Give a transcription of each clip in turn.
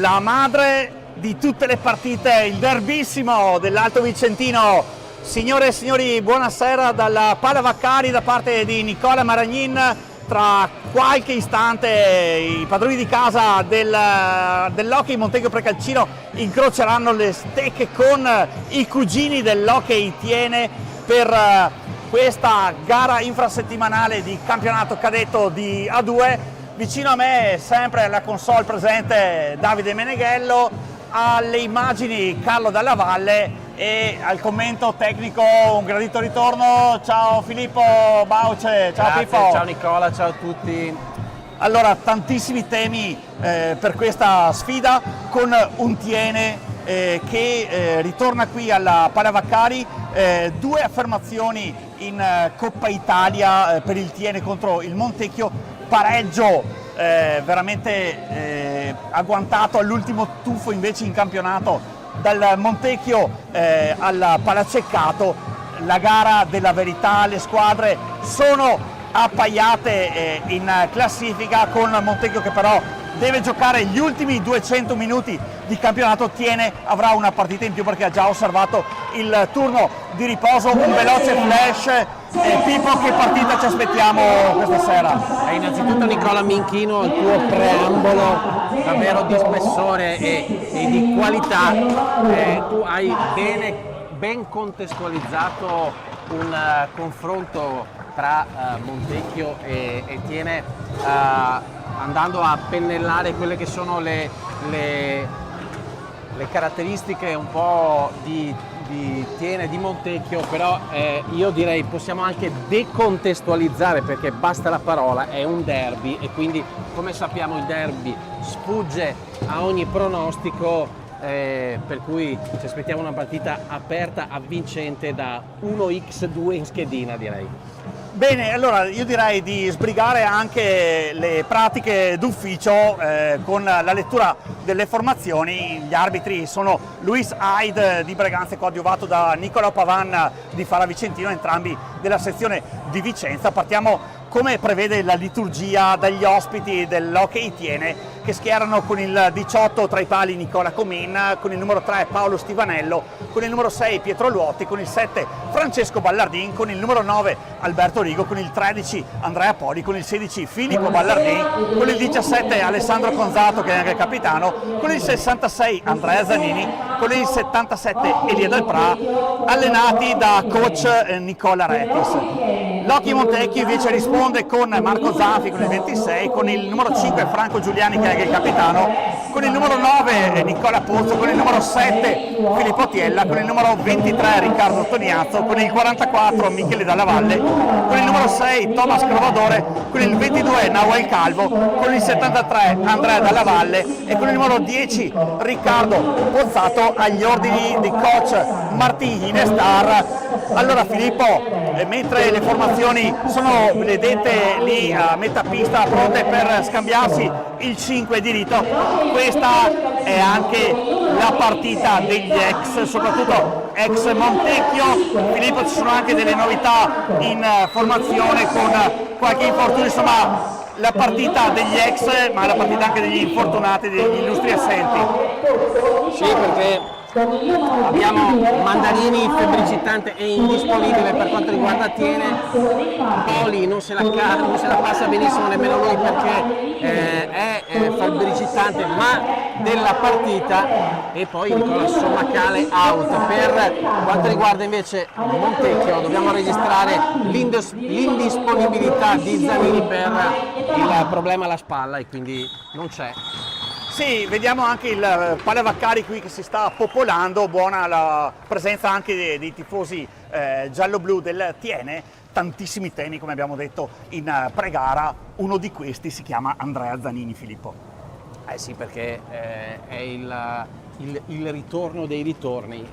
la madre di tutte le partite, il derbissimo dell'Alto Vicentino. Signore e signori, buonasera dalla Pala Vaccari da parte di Nicola Maragnin. Tra qualche istante i padroni di casa dell'Hockey Montecchio Precalcino incroceranno le stecche con i cugini dell'Hockey Tiene per questa gara infrasettimanale di campionato cadetto di A2. Vicino a me, sempre alla console presente Davide Meneghello, alle immagini Carlo Dalla Valle e al commento tecnico un gradito ritorno. Ciao Filippo Bauce, ciao. Grazie, Pippo. ciao Nicola, ciao a tutti. Allora, tantissimi temi per questa sfida, con un Tiene che ritorna qui alla Pala Vaccari, due affermazioni in Coppa Italia per il Tiene contro il Montecchio, pareggio veramente agguantato all'ultimo tuffo invece in campionato dal Montecchio al Palaceccato. La gara della verità, le squadre sono appaiate in classifica, con Montecchio che però deve giocare gli ultimi 200 minuti di campionato. Tiene avrà una partita in più perché ha già osservato il turno di riposo. Un veloce flash. Pippo, che partita ci aspettiamo questa sera? Innanzitutto Nicola, mi inchino al tuo preambolo davvero di spessore e di qualità. Tu hai ben contestualizzato un confronto tra Montecchio e Tiene, andando a pennellare quelle che sono le caratteristiche un po' di Tiene, di Montecchio, però io direi possiamo anche decontestualizzare, perché basta la parola, è un derby e quindi, come sappiamo, il derby sfugge a ogni pronostico, per cui ci aspettiamo una partita aperta, avvincente da 1x2 in schedina, direi. Bene, allora io direi di sbrigare anche le pratiche d'ufficio con la lettura delle formazioni. Gli arbitri sono Luis Hyde di Breganze, coadiuvato da Nicola Pavan di Fara Vicentino, entrambi della sezione di Vicenza. Partiamo, come prevede la liturgia, dagli ospiti dell'Hockey Tiene, che schierano con il 18 tra i pali Nicola Comin, con il numero 3 Paolo Stivanello, con il numero 6 Pietro Luotti, con il 7 Francesco Ballardin, con il numero 9 Alberto Rigo, con il 13 Andrea Poli, con il 16 Filippo Ballardin, con il 17 Alessandro Conzato, che è anche capitano, con il 66 Andrea Zanini, con il 77 Elia Del Pra, allenati da coach Nicola Retis. L'Hockey Montecchio invece risponde con Marco Zanfi con il 26, con il numero 5 Franco Giuliani, che è anche il capitano, con il numero 9 Nicola Pozzo, con il numero 7 Filippo Tiella, con il numero 23 Riccardo Toniazzo, con il 44 Michele Dalla Valle, con il numero 6 Thomas Crovadore, con il 22 Nahuel Calvo, con il 73 Andrea Dalla Valle e con il numero 10 Riccardo Pozzato agli ordini di coach Martì Inestar. Allora Filippo, mentre le formazioni sono, vedete, lì a metà pista pronte per scambiarsi il 5 di rito, questa è anche la partita degli ex, soprattutto ex Montecchio. Filippo, ci sono anche delle novità in formazione, con qualche infortunio, insomma la partita degli ex, ma la partita anche degli infortunati, degli illustri assenti. Sì, perché abbiamo Mandarini febbricitante e indisponibile per quanto riguarda Tiene. Poli non se la passa benissimo nemmeno lui, perché è febbricitante ma della partita, e poi Nicola Sommacale out. Per quanto riguarda invece Montecchio, dobbiamo registrare l'indisponibilità di Zanini per il problema alla spalla, e quindi non c'è. Sì, vediamo anche il Pala Vaccari qui che si sta popolando, buona la presenza anche dei tifosi giallo-blu del Tiene. Tantissimi temi, come abbiamo detto in pre-gara, uno di questi si chiama Andrea Zanini. Filippo. Sì, perché è il ritorno dei ritorni,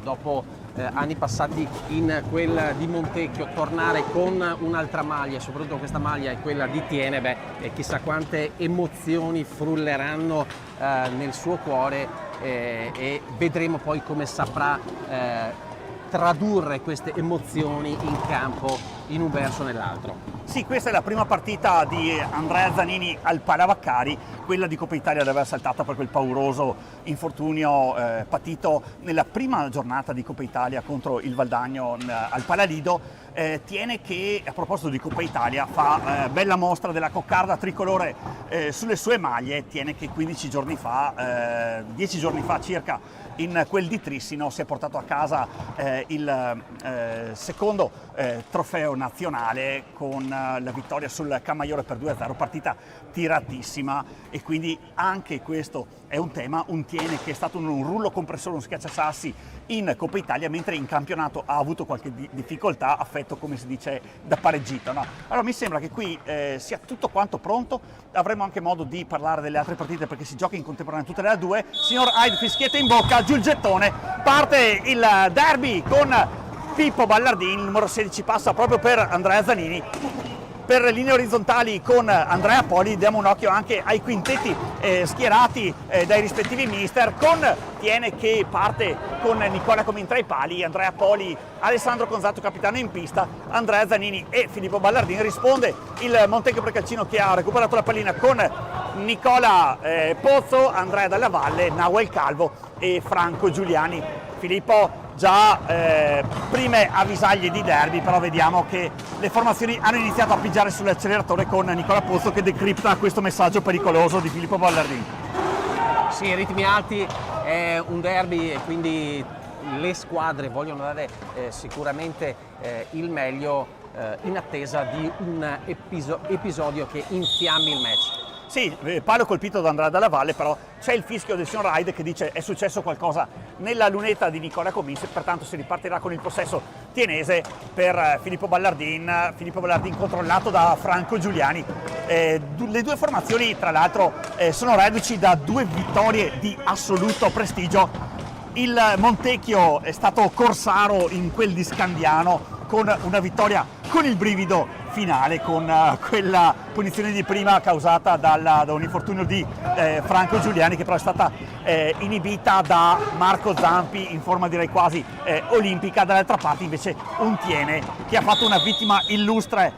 dopo anni passati in quella di Montecchio, tornare con un'altra maglia, soprattutto questa maglia è quella di Tiene, e chissà quante emozioni frulleranno nel suo cuore, e vedremo poi come saprà tradurre queste emozioni in campo, in un verso o nell'altro. Sì, questa è la prima partita di Andrea Zanini al Palavaccari, quella di Coppa Italia deve essere saltata per quel pauroso infortunio patito nella prima giornata di Coppa Italia contro il Valdagno al Palalido. Tiene che, a proposito di Coppa Italia, fa bella mostra della coccarda tricolore sulle sue maglie. Tiene che 15 giorni fa, 10 giorni fa circa, in quel di Trissino si è portato a casa il secondo trofeo nazionale con la vittoria sul Camaiore per 2-0, partita tiratissima, e quindi anche questo è un tema. Un Tiene che è stato un rullo compressore, un schiacciasassi in Coppa Italia, mentre in campionato ha avuto qualche difficoltà, affetto, come si dice, da pareggito, no? Allora mi sembra che qui sia tutto quanto pronto. Avremo anche modo di parlare delle altre partite perché si gioca in contemporanea tutte le due. Signor Hyde, fischietta in bocca, giù il gettone, parte il derby con Pippo Ballardin, il numero 16 passa proprio per Andrea Zanini. Per linee orizzontali con Andrea Poli, diamo un occhio anche ai quintetti schierati dai rispettivi mister, con Tiene che parte con Nicola Comin tra i pali, Andrea Poli, Alessandro Conzatto capitano in pista, Andrea Zanini e Filippo Ballardin. Risponde il Montecchio Precalcino che ha recuperato la pallina con Nicola Pozzo, Andrea Dalla Valle, Nahuel Calvo e Franco Giuliani. Filippo, già prime avvisaglie di derby, però vediamo che le formazioni hanno iniziato a pigiare sull'acceleratore con Nicola Pozzo che decripta questo messaggio pericoloso di Filippo Ballardin. Sì, ritmi alti, è un derby e quindi le squadre vogliono dare sicuramente il meglio in attesa di un episodio che infiammi il match. Sì, palo colpito da Andrea Dalla Valle, però c'è il fischio del signor Hyde che dice è successo qualcosa nella lunetta di Nicola Comin, pertanto si ripartirà con il possesso tienese per Filippo Ballardin controllato da Franco Giuliani. Le due formazioni tra l'altro sono reduci da due vittorie di assoluto prestigio. Il Montecchio è stato corsaro in quel di Scandiano con una vittoria con il brivido finale, con quella punizione di prima causata da un infortunio di Franco Giuliani, che però è stata inibita da Marco Zampi in forma direi quasi olimpica. Dall'altra parte invece un Tiene che ha fatto una vittima illustre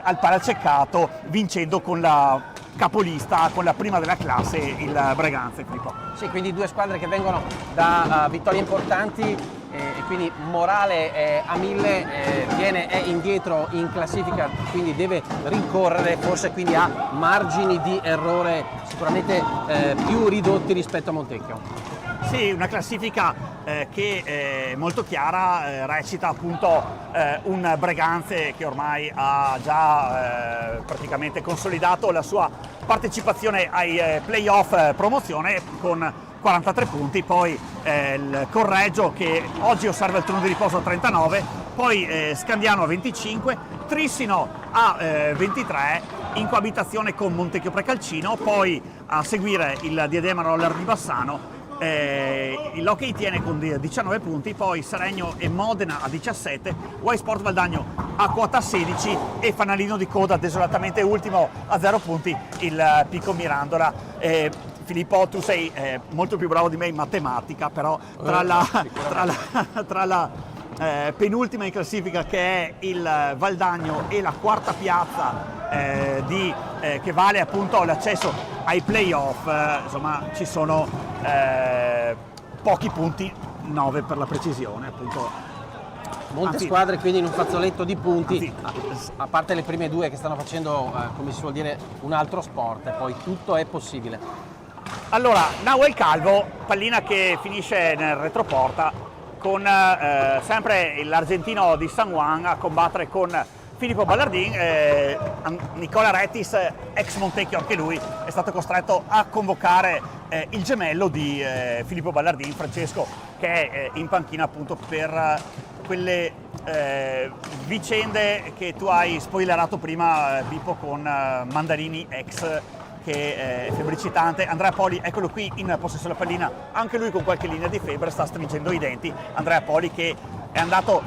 al Palaceccato, vincendo con la capolista, con la prima della classe, il Breganze. Filippo. Sì, quindi due squadre che vengono da vittorie importanti e quindi morale è a 1000, Tiene è indietro in classifica, quindi deve rincorrere, forse quindi ha margini di errore sicuramente più ridotti rispetto a Montecchio. Sì, una classifica che è molto chiara, recita appunto un Breganze che ormai ha già praticamente consolidato la sua partecipazione ai playoff promozione con 43 punti, poi il Correggio che oggi osserva il turno di riposo a 39, poi Scandiano a 25, Trissino a 23, in coabitazione con Montecchio Precalcino, poi a seguire il Diadema Roller di Bassano, l'Hockey Tiene con 19 punti, poi Seregno e Modena a 17, Y Sport Valdagno a quota 16 e fanalino di coda desolatamente ultimo a 0 punti il Pico Mirandola. Filippo, tu sei molto più bravo di me in matematica, però tra la penultima in classifica che è il Valdagno e la quarta piazza che vale appunto l'accesso ai playoff, insomma ci sono pochi punti, 9 per la precisione appunto. Molte squadre quindi in un fazzoletto di punti, a parte le prime due che stanno facendo, come si suol dire, un altro sport, poi tutto è possibile. Allora, Nahuel Calvo, pallina che finisce nel retroporta con sempre l'argentino di San Juan a combattere con Filippo Ballardin. Nicola Rettis, ex Montecchio anche lui, è stato costretto a convocare il gemello di Filippo Ballardin, Francesco, che è in panchina appunto per quelle vicende che tu hai spoilerato prima, Pippo, con Mandarini ex, che è febbricitante. Andrea Poli, eccolo qui in possesso della pallina, anche lui con qualche linea di febbre, sta stringendo i denti. Andrea Poli che è andato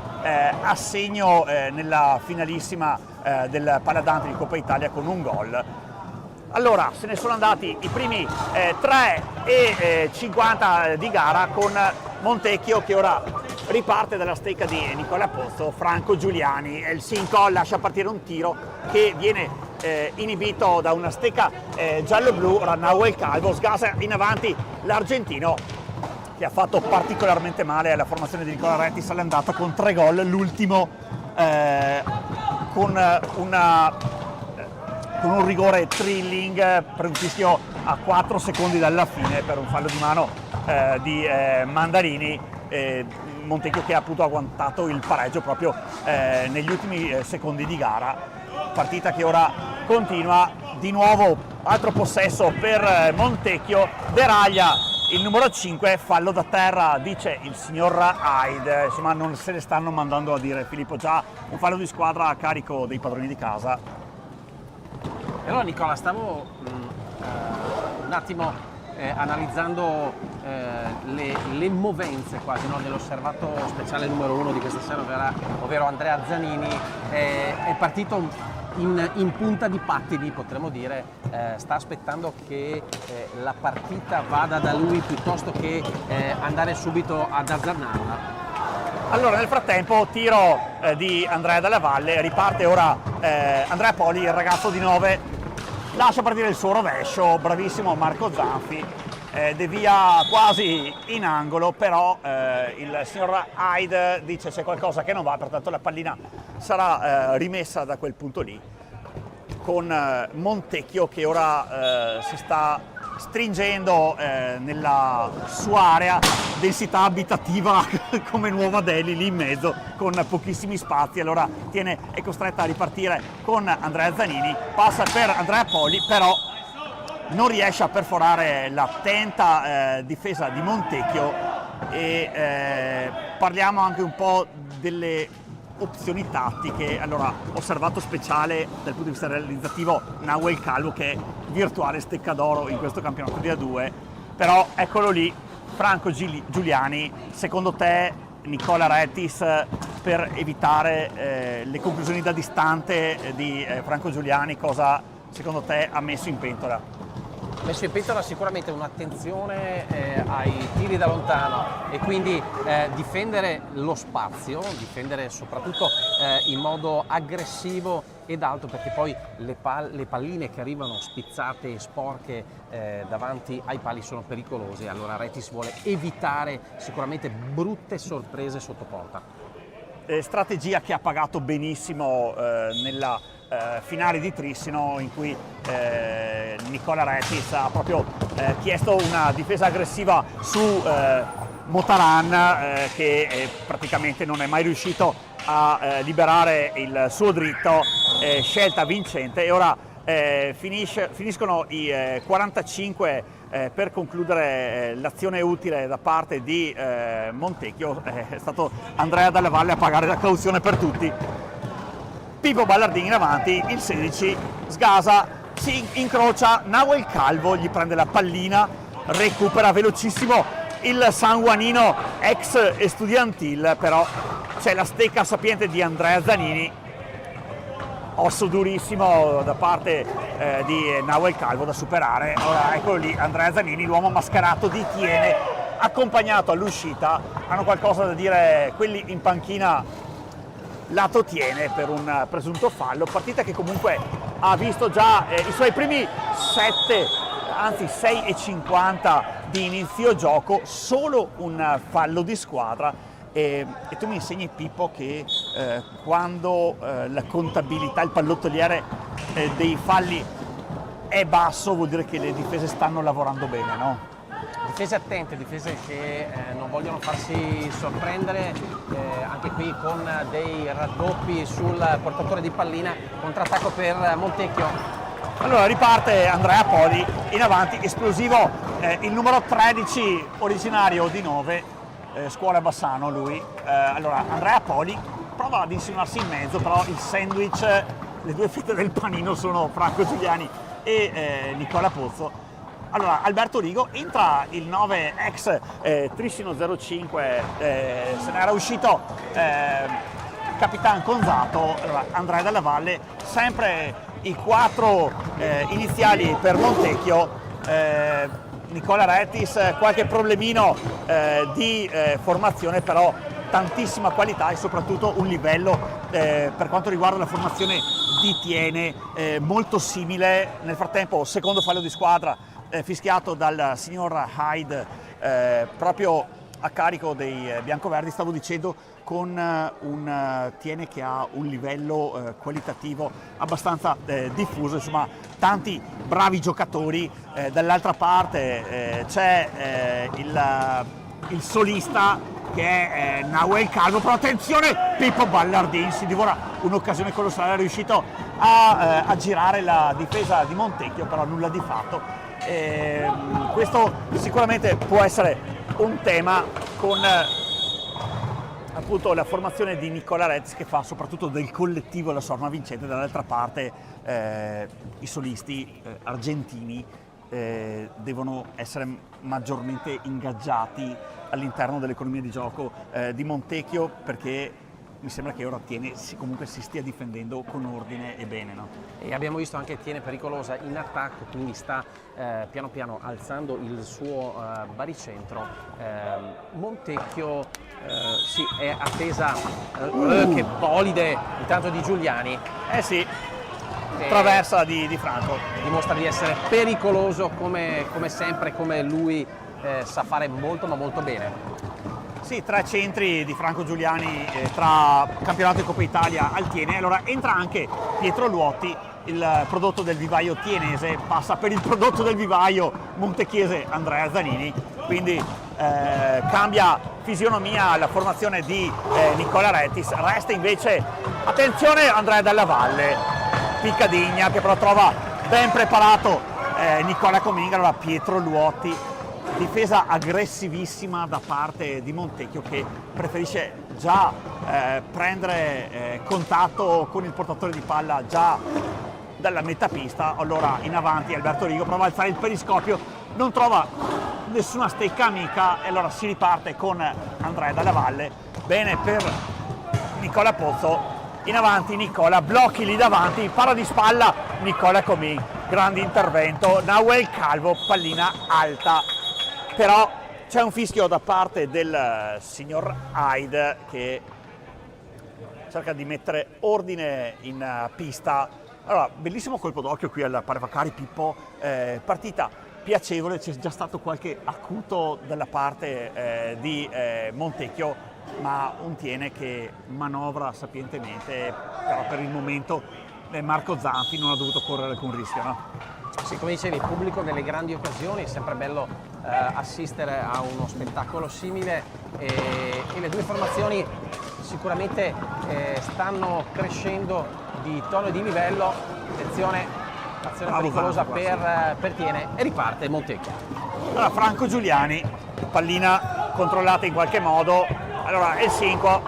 a segno nella finalissima del Paladante di Coppa Italia con un gol. Allora, se ne sono andati i primi 3 e 50 di gara, con Montecchio che ora riparte dalla stecca di Nicola Pozzo Franco Giuliani, il Sinco lascia partire un tiro che viene inibito da una stecca giallo-blu. Ora Nahuel Calvo sgasa in avanti l'argentino, che ha fatto particolarmente male alla formazione di Nicola Rettis all'andata con 3 gol, l'ultimo con un rigore thrilling per un fischio a 4 secondi dalla fine per un fallo di mano di Mandarini. Montecchio che ha appunto agguantato il pareggio proprio negli ultimi secondi di gara. Partita che ora continua, di nuovo altro possesso per Montecchio, deraglia il numero 5, fallo da terra, dice il signor Hyde. Insomma, non se ne stanno mandando a dire, Filippo, già un fallo di squadra a carico dei padroni di casa. E allora Nicola, stavo un attimo analizzando le movenze quasi, no, dell'osservato speciale numero 1 di questa sera, ovvero Andrea Zanini. È partito in punta di pattini, potremmo dire, sta aspettando che la partita vada da lui piuttosto che andare subito ad azzannarla. Allora, nel frattempo, tiro di Andrea Della Valle, riparte ora Andrea Poli, il ragazzo di 9, lascia partire il suo rovescio, bravissimo Marco Zanfi, devia quasi in angolo, però il signor Hyde dice c'è qualcosa che non va, pertanto la pallina sarà rimessa da quel punto lì, con Montecchio che ora si sta stringendo nella sua area, densità abitativa come Nuova Delhi, lì in mezzo, con pochissimi spazi. Allora è costretta a ripartire con Andrea Zanini, passa per Andrea Poli, però non riesce a perforare l'attenta difesa di Montecchio. E parliamo anche un po' delle opzioni tattiche. Allora, osservato speciale dal punto di vista realizzativo Nahuel Calvo, che è virtuale stecca d'oro in questo campionato di A2, però eccolo lì Franco Giuliani. Secondo te Nicola Rettis, per evitare le conclusioni da distante di Franco Giuliani, cosa secondo te ha messo in pentola? Messo in pentola sicuramente un'attenzione ai tiri da lontano e quindi difendere lo spazio, difendere soprattutto in modo aggressivo ed alto, perché poi le palline che arrivano spizzate e sporche davanti ai pali sono pericolose. Allora Rettis vuole evitare sicuramente brutte sorprese sotto porta. Strategia che ha pagato benissimo nella finale di Trissino, in cui Nicola Rettis ha proprio chiesto una difesa aggressiva su Motaran, che praticamente non è mai riuscito a liberare il suo dritto, scelta vincente. E ora finiscono i 45 per concludere l'azione utile da parte di Montecchio. È stato Andrea Della Valle a pagare la cauzione per tutti. Pippo Ballardini in avanti, il 16 sgasa, si incrocia Nahuel Calvo, gli prende la pallina, recupera velocissimo il sanguanino ex Estudiantil, però c'è la stecca sapiente di Andrea Zanini, osso durissimo da parte di Nahuel Calvo da superare. Ora eccolo lì Andrea Zanini, l'uomo mascherato di Tiene, accompagnato all'uscita. Hanno qualcosa da dire quelli in panchina lato Tiene per un presunto fallo. Partita che comunque ha visto già i suoi primi 6,50 di inizio gioco, solo un fallo di squadra. E tu mi insegni, Pippo, che quando la contabilità, il pallottoliere dei falli è basso, vuol dire che le difese stanno lavorando bene, no? Difese attente, difese che non vogliono farsi sorprendere, anche qui con dei raddoppi sul portatore di pallina, contrattacco per Montecchio. Allora riparte Andrea Poli in avanti, esplosivo il numero 13 originario di 9, Scuola Bassano lui. Allora Andrea Poli prova ad insinuarsi in mezzo, però il sandwich, le due fette del panino sono Franco Giuliani e Nicola Pozzo. Allora Alberto Rigo, entra il 9 ex Trissino 05, se n'era uscito Capitan Conzato. Allora Andrea Della Valle, sempre i 4 iniziali per Montecchio. Nicola Rettis, qualche problemino di formazione, però tantissima qualità e soprattutto un livello per quanto riguarda la formazione di Tiene molto simile. Nel frattempo secondo fallo di squadra fischiato dal signor Hyde proprio a carico dei biancoverdi, stavo dicendo, con un Tiene che ha un livello qualitativo abbastanza diffuso, insomma tanti bravi giocatori. Dall'altra parte c'è il solista che è Nahuel Calvo, però attenzione, Pippo Ballardin si divora un'occasione colossale, è riuscito a girare la difesa di Montecchio, però nulla di fatto. Questo sicuramente può essere un tema con appunto la formazione di Nicola Retz, che fa soprattutto del collettivo la sua arma vincente. Dall'altra parte i solisti argentini devono essere maggiormente ingaggiati all'interno dell'economia di gioco di Montecchio, perché mi sembra che ora Tiene comunque si stia difendendo con ordine e bene, no? E abbiamo visto anche Tiene pericolosa in attacco, quindi sta piano piano alzando il suo baricentro. Montecchio sì, è attesa, che bolide intanto di Giuliani. Sì, traversa di Franco. Dimostra di essere pericoloso come sempre, come lui sa fare molto ma molto bene. Sì, 3 centri di Franco Giuliani tra campionato e Coppa Italia al Tiene. Allora entra anche Pietro Luotti, il prodotto del vivaio tienese, passa per il prodotto del vivaio montechiese Andrea Zanini, quindi cambia fisionomia la formazione di Nicola Rettis. Resta invece, attenzione, Andrea Della Valle, Piccadigna, che però trova ben preparato Nicola Cominga. Allora Pietro Luotti, difesa aggressivissima da parte di Montecchio, che preferisce già prendere contatto con il portatore di palla già dalla metà pista. Allora in avanti Alberto Rigo prova a alzare il periscopio, non trova nessuna stecca amica e allora si riparte con Andrea Dalla Valle. Bene per Nicola Pozzo, in avanti Nicola, blocchi lì davanti, para di spalla Nicola Comì, grande intervento, Nahuel Calvo, pallina alta. Però c'è un fischio da parte del signor Hyde che cerca di mettere ordine in pista. Allora, bellissimo colpo d'occhio qui al Parevacari Pippo, partita piacevole, c'è già stato qualche acuto dalla parte di Montecchio, ma un Tiene che manovra sapientemente, però per il momento Marco Zanfi non ha dovuto correre alcun rischio, no? Sì, come dicevi, il pubblico nelle grandi occasioni, è sempre bello assistere a uno spettacolo simile e le due formazioni sicuramente stanno crescendo di tono e di livello. Attenzione, azione pericolosa per Tiene e riparte Montecchio. Allora Franco Giuliani, pallina controllata in qualche modo, allora il 5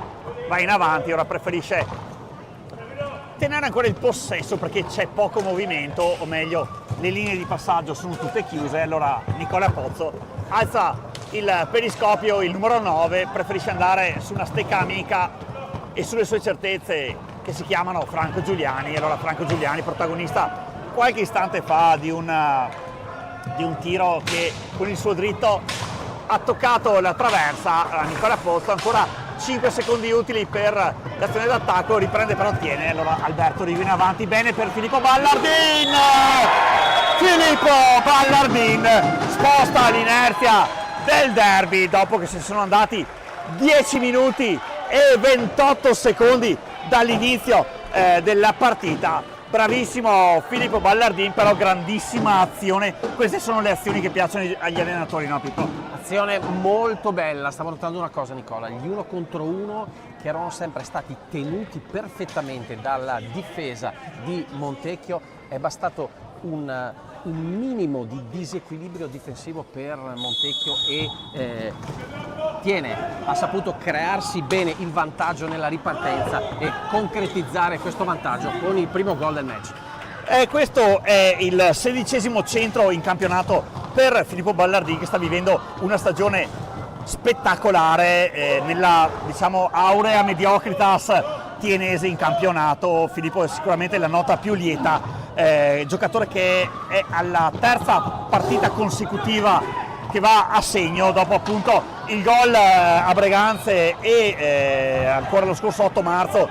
va in avanti, ora preferisce tenere ancora il possesso perché c'è poco movimento, o meglio le linee di passaggio sono tutte chiuse. Allora Nicola Pozzo alza il periscopio, il numero 9 preferisce andare su una stecca amica e sulle sue certezze, che si chiamano Franco Giuliani. Allora Franco Giuliani, protagonista qualche istante fa di un tiro che con il suo dritto ha toccato la traversa. Nicola Pozzo, ancora 5 secondi utili per l'azione d'attacco, riprende però Tiene. Allora Alberto Rigo in avanti, bene per Filippo Ballardin. Filippo Ballardin sposta l'inerzia del derby dopo che si sono andati 10 minuti e 28 secondi dall'inizio della partita. Bravissimo Filippo Ballardin, però grandissima azione. Queste sono le azioni che piacciono agli allenatori, no Pippo? Azione molto bella. Stavo notando una cosa, Nicola, gli 1 contro 1 che erano sempre stati tenuti perfettamente dalla difesa di Montecchio, è bastato un minimo di disequilibrio difensivo per Montecchio e Tiene ha saputo crearsi bene il vantaggio nella ripartenza e concretizzare questo vantaggio con il primo gol del match. Questo è il 16° centro in campionato per Filippo Ballardin, che sta vivendo una stagione spettacolare nella, diciamo, aurea mediocritas tienese in campionato. Filippo è sicuramente la nota più lieta, giocatore che è alla 3ª partita consecutiva che va a segno dopo appunto il gol a Breganze e ancora lo scorso 8 marzo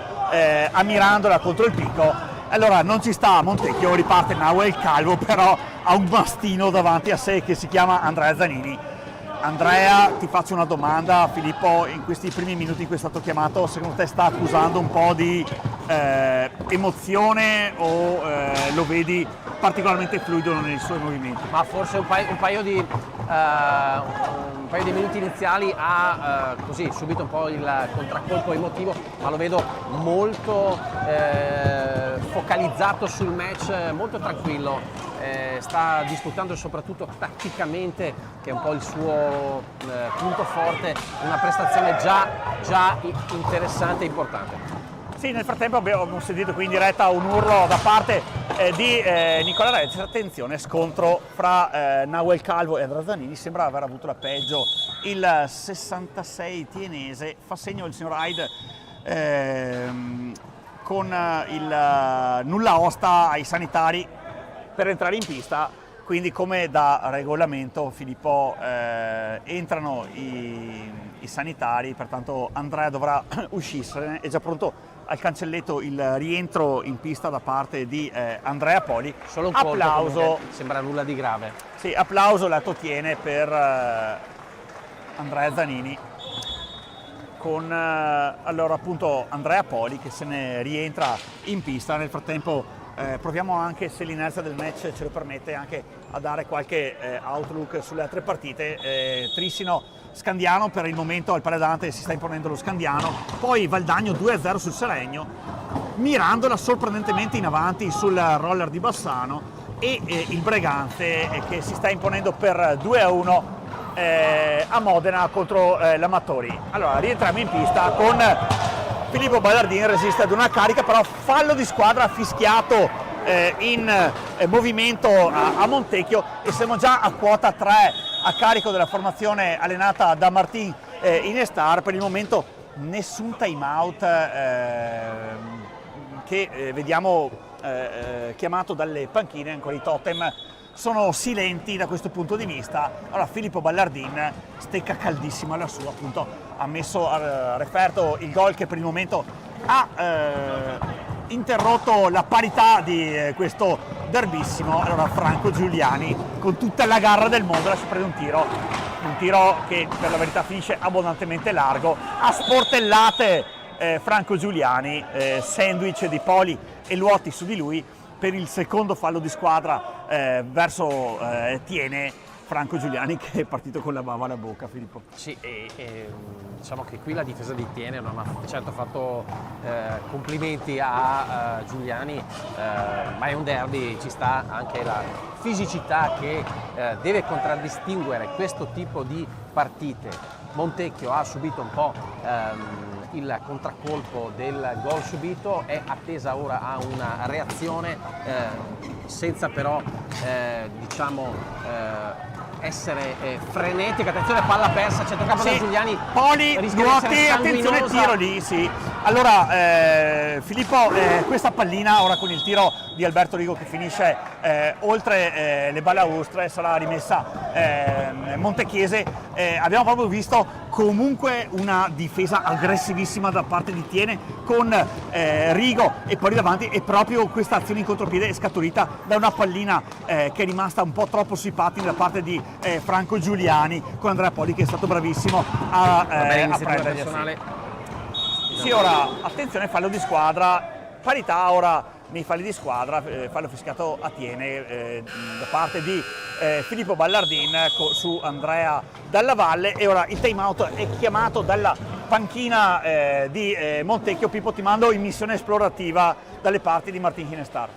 a Mirandola contro il Pico. Allora non ci sta Montecchio, riparte Nahuel Calvo, però ha un mastino davanti a sé che si chiama Andrea Zanini. Andrea, ti faccio una domanda, Filippo, in questi primi minuti in cui è stato chiamato, secondo te sta accusando un po' di emozione o lo vedi particolarmente fluido nei suoi movimenti? Ma forse un paio di minuti iniziali ha così subito un po' il contraccolpo emotivo, ma lo vedo molto focalizzato sul match, molto tranquillo. Sta disputando soprattutto tatticamente, che è un po' il suo punto forte, una prestazione già interessante e importante. Sì, nel frattempo abbiamo sentito qui in diretta un urlo da parte di Nicola Rezzi. Attenzione, scontro fra Nahuel Calvo e Andrea Zanini, sembra aver avuto la peggio il 66 tienese, fa segno il signor Hyde con il nulla osta ai sanitari per entrare in pista, quindi come da regolamento Filippo entrano i sanitari, pertanto Andrea dovrà uscirsene. È già pronto al cancelletto il rientro in pista da parte di Andrea Poli. Solo un applauso, sembra nulla di grave. sì, applauso lato tiene per Andrea Zanini con allora appunto Andrea Poli che se ne rientra in pista. Nel frattempo proviamo anche, se l'inerzia del match ce lo permette, anche a dare qualche outlook sulle altre partite. Trissino Scandiano, per il momento al Paladante si sta imponendo lo Scandiano, poi Valdagno 2-0 sul Seregno, Mirandola sorprendentemente in avanti sul roller di Bassano e il Breganze che si sta imponendo per 2-1 a Modena contro l'Amatori. Allora rientriamo in pista con Filippo Ballardin, resiste ad una carica, però fallo di squadra fischiato in movimento a Montecchio e siamo già a quota 3 a carico della formazione allenata da Martin Inestar. Per il momento nessun time out che vediamo chiamato dalle panchine, ancora i totem sono silenti da questo punto di vista. Allora Filippo Ballardin, stecca caldissima la sua, appunto ha messo a referto il gol che per il momento ha interrotto la parità di questo derbissimo. Allora Franco Giuliani con tutta la garra del mondo lascia prendere un tiro che per la verità finisce abbondantemente largo, a sportellate Franco Giuliani, sandwich di Poli e Luotti su di lui per il secondo fallo di squadra verso Tiene. Franco Giuliani che è partito con la bava alla bocca, Filippo. Sì, diciamo che qui la difesa di Tiene non ha certo fatto complimenti a Giuliani, ma è un derby, ci sta anche la fisicità che deve contraddistinguere questo tipo di partite. Montecchio ha subito un po' il contraccolpo del gol subito, è attesa ora a una reazione senza però essere frenetica. Attenzione, palla persa, centrocampo da Giuliani. Poli, Luotti, attenzione, tiro lì, sì. Allora Filippo, questa pallina ora con il tiro di Alberto Rigo che finisce oltre le balaustre, sarà rimessa Montechiese. Abbiamo proprio visto comunque una difesa aggressivissima da parte di Tiene con Rigo e poi davanti, e proprio questa azione in contropiede è scaturita da una pallina che è rimasta un po' troppo sui pattini da parte di Franco Giuliani, con Andrea Poli che è stato bravissimo a prendersi. Sì, ora attenzione, fallo di squadra, parità ora nei falli di squadra, fallo fischiato a Tiene da parte di Filippo Ballardin su Andrea Dalla Valle, e ora il time out è chiamato dalla panchina di Montecchio. Pippo, ti mando in missione esplorativa dalle parti di Martin Inestar.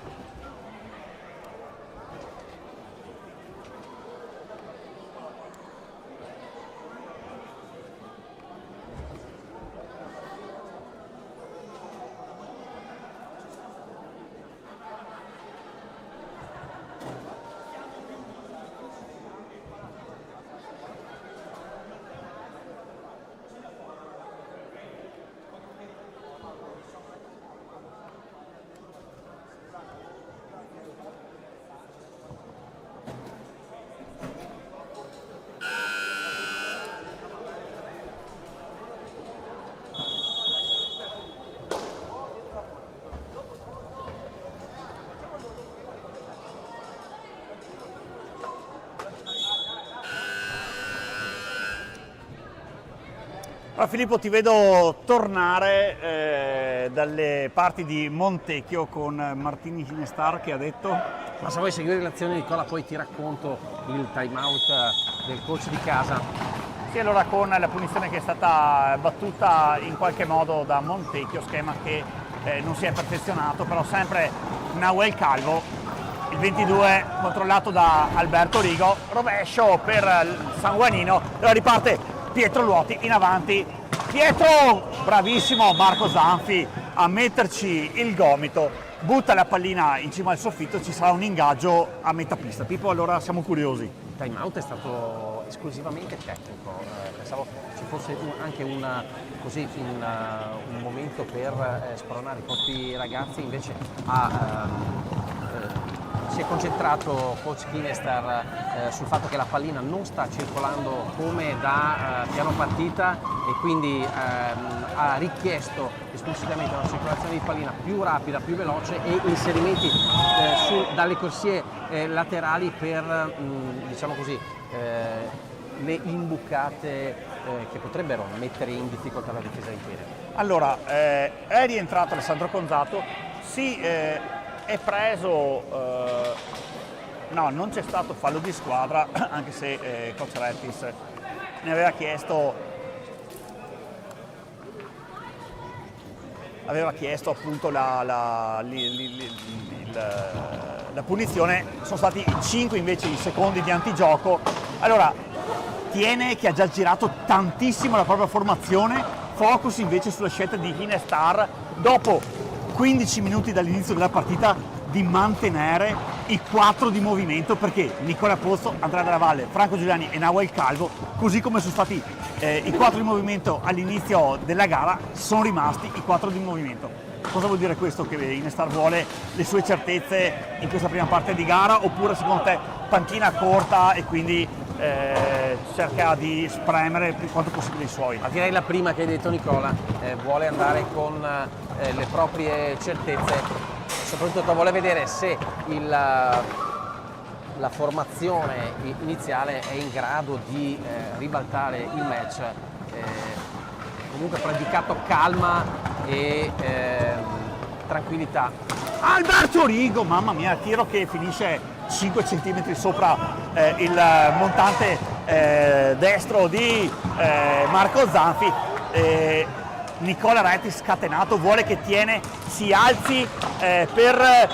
Allora, Filippo, ti vedo tornare dalle parti di Montecchio con Martini Hinestar che ha detto... Ma se vuoi seguire l'azione, Nicola, poi ti racconto il time out del coach di casa. Sì, allora con la punizione che è stata battuta in qualche modo da Montecchio, schema che non si è perfezionato, però sempre Nahuel Calvo, il 22 controllato da Alberto Rigo, rovescio per il sanguanino, allora riparte Pietro Luoti in avanti, Pietro, bravissimo Marco Zanfi a metterci il gomito, butta la pallina in cima al soffitto, ci sarà un ingaggio a metà pista. Pippo, allora siamo curiosi. Il time out è stato esclusivamente tecnico, pensavo ci fosse anche un momento per spronare i propri ragazzi, invece si è concentrato coach Hinestar sul fatto che la pallina non sta circolando come da piano partita e quindi ha richiesto esclusivamente una circolazione di pallina più rapida, più veloce e inserimenti dalle corsie laterali per diciamo così le imbucate che potrebbero mettere in difficoltà la difesa in piede. Allora, è rientrato Alessandro Conzato, sì, è preso, no, non c'è stato fallo di squadra, anche se coach Rettis ne aveva chiesto appunto la punizione, sono stati 5 invece i secondi di antigioco. Allora, Tiene che ha già girato tantissimo la propria formazione, focus invece sulla scelta di Hinestar dopo 15 minuti dall'inizio della partita di mantenere i 4 di movimento, perché Nicola Pozzo, Andrea Della Valle, Franco Giuliani e Nahuel Calvo, così come sono stati i 4 di movimento all'inizio della gara, sono rimasti i 4 di movimento. Cosa vuol dire questo? Che Hinestar vuole le sue certezze in questa prima parte di gara, oppure secondo te panchina corta e quindi cerca di spremere per quanto possibile i suoi? Ma direi la prima che hai detto, Nicola, vuole andare con le proprie certezze, soprattutto vuole vedere se la formazione iniziale è in grado di ribaltare il match. Comunque ha predicato calma e tranquillità. Alberto Rigo, mamma mia, tiro che finisce 5 cm sopra il montante destro di Marco Zanfi. Nicola Rettis scatenato, vuole che Tiene si alzi per